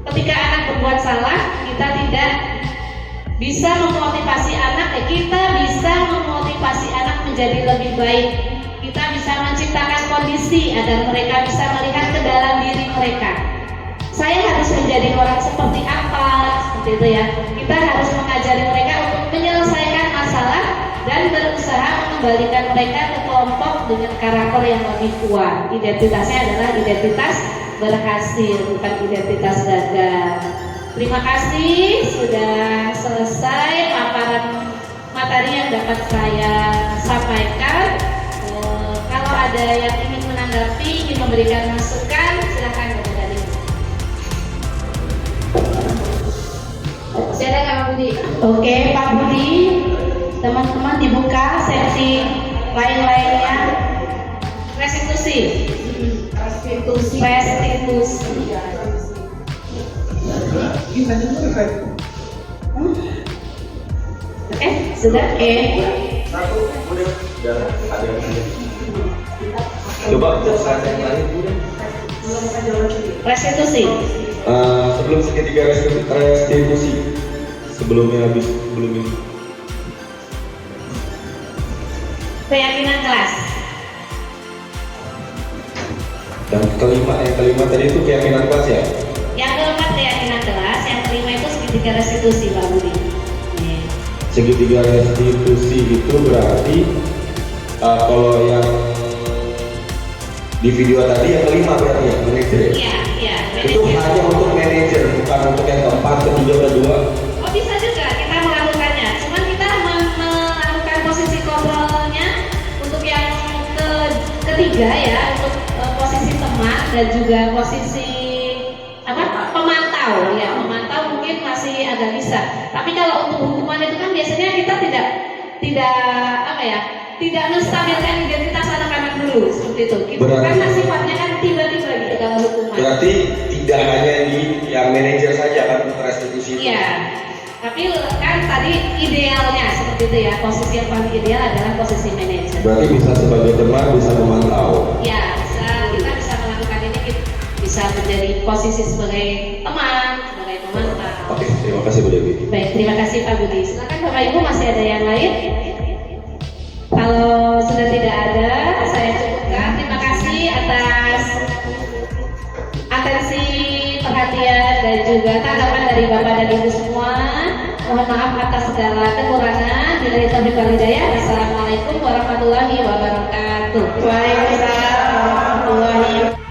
Ketika anak berbuat salah, kita tidak bisa memotivasi anak, kita bisa memotivasi anak menjadi lebih baik. Kita bisa menciptakan kondisi agar mereka bisa melihat ke dalam diri mereka. Saya harus menjadi orang seperti apa, seperti itu ya. Kita harus mengajari mereka untuk menyelesaikan masalah dan berusaha mengembalikan mereka ke kelompok dengan karakter yang lebih kuat. Identitasnya adalah identitas berhasil, bukan identitas gagal. Terima kasih sudah selesai paparan materi yang dapat saya sampaikan. Kalau ada yang ingin menanggapi, ingin memberikan masukan, silakan kepada Dani. Silakan Pak Budi. Oke Pak Budi, teman-teman dibuka seksi lain-lainnya. Restitusi. Sudah, oke. Satu, udah ada yang lain. Coba selesai yang lain udah. Restitusi. Sebelum segitiga restitusi, sebelumnya habis sebelum ini. Keyakinan kelas. Dan yang kelima tadi itu keyakinan kelas ya? Yang keempat keyakinan kelas, yang kelima itu segitiga restitusi, Pak Budi. Nih. Segitiga restitusi itu berarti kalau yang di video tadi yang kelima berarti ya, manajer ya? Iya, Itu manajer. hanya untuk manajer, bukan untuk yang keempat, ketiga, kedua. Oh bisa juga kita melakukannya, cuman kita melakukan posisi kontrolnya untuk yang ketiga ya, untuk posisi teman dan juga posisi pemantau ya, pemantau mungkin masih agak bisa. Tapi kalau untuk hukuman itu kan biasanya kita tidak menstabilkan identitas anak-anak dulu seperti itu. Karena sifatnya kan tiba-tiba gitu kalau hukuman. Berarti tidak hanya di yang manajer saja kan untuk restitusi itu. Iya. Tapi kan tadi idealnya seperti itu ya, posisi yang paling ideal adalah posisi manajer. Berarti bisa sebagai teman, bisa memantau. Ya, kita bisa melakukan ini, kita bisa menjadi posisi sebagai teman, sebagai pemantau. Oke, terima kasih Bu Dewi. Baik, terima kasih Pak Budi. Silakan Bapak Ibu, masih ada yang lain? Kalau sudah tidak ada, saya cukupkan. Terima kasih atas atensi, perhatian dan juga tanggapan dari Bapak dan Ibu semua. Mohon maaf atas segala kekurangan. Bila taufiq wal hidayah. Wassalamualaikum warahmatullahi wabarakatuh. Waalaikumsalam warahmatullahi wabarakatuh.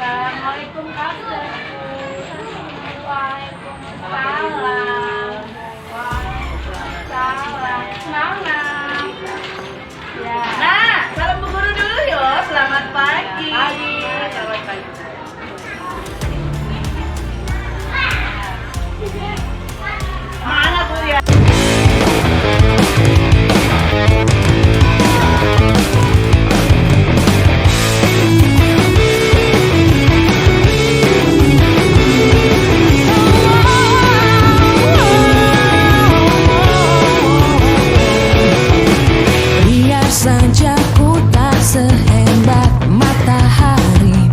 Assalamualaikum Kak. Waalaikumsalam. Waalaikumsalam. Semangat. Ya. Nah, salam Bu Guru dulu yuk. Selamat pagi. Selamat pagi. Mana Bu ya? Biar saja ku tak sehebat matahari,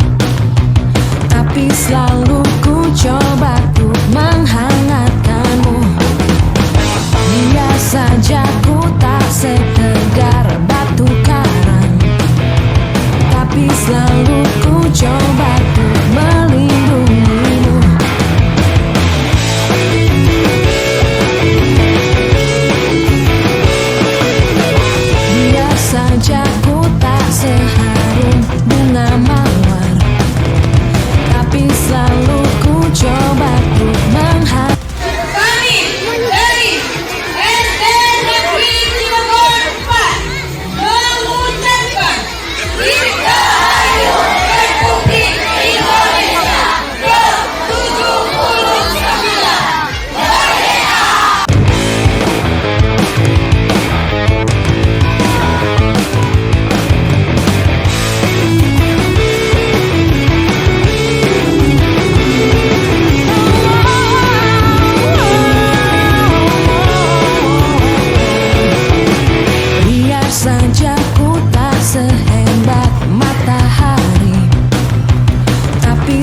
tapi selalu ku coba untuk menghangatkanmu. Biar saja ku tak setegar batu karang, tapi selalu ku coba untuk melindungimu. Biar saja ku tak seharum bunga mawar, tapi selalu ku coba untuk menghargai. Kami dari SD Negeri Timur 4 mengucapkan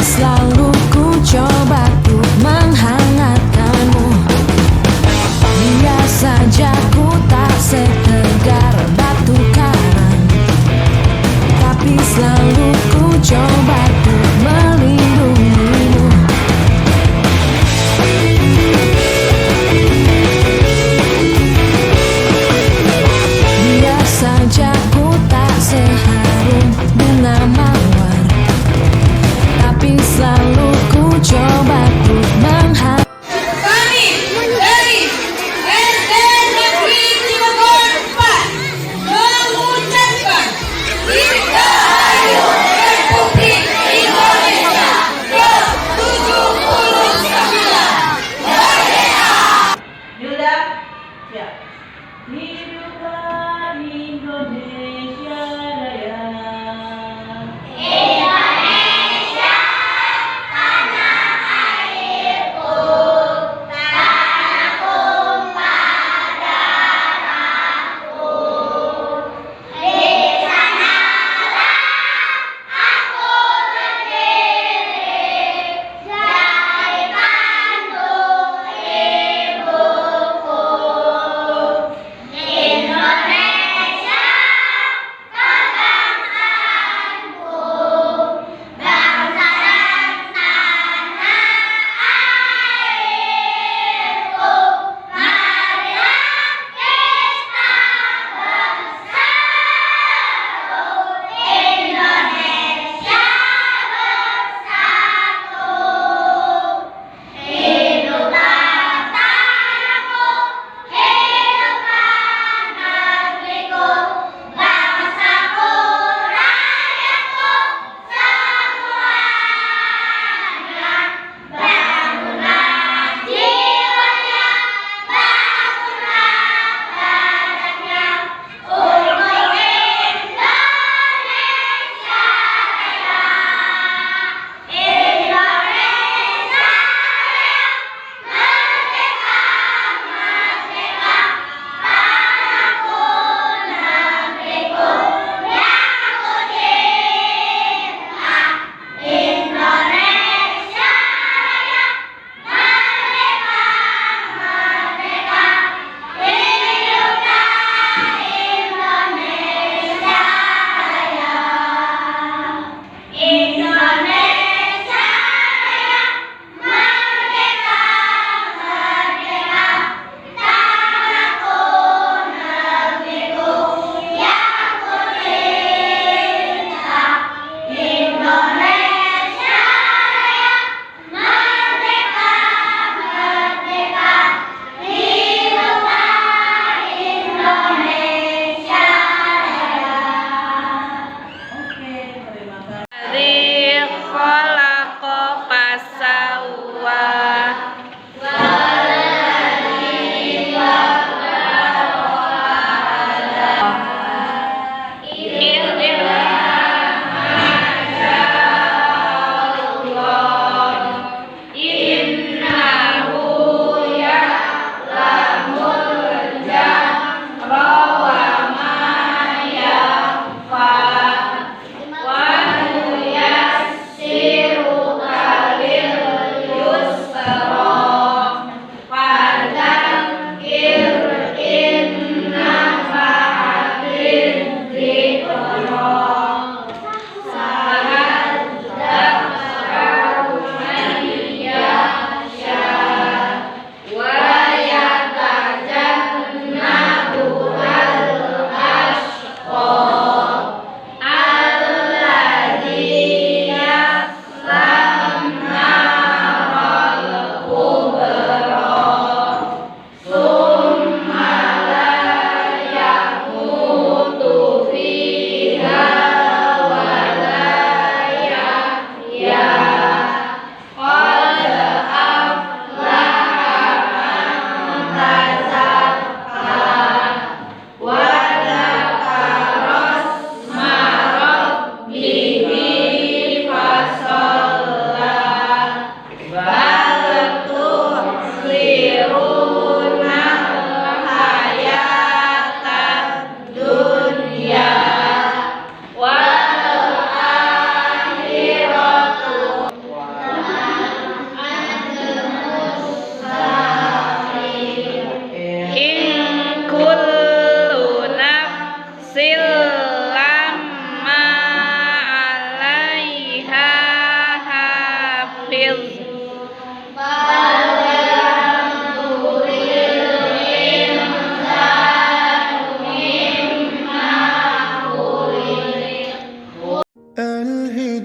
selalu ku coba untuk menghangatkanmu. Biar saja ku tak setegar batu karang, tapi selalu ku coba untuk melindungimu. Biar saja ku tak seharum bunga mawar, tapi selalu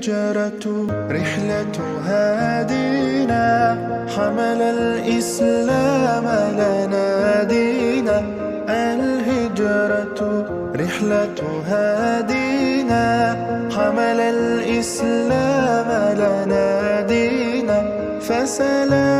الهجرة رحلة هادينا حمل الإسلام لنا دينا الهجرة رحلة هادينا حمل الإسلام لنا دينا فسلام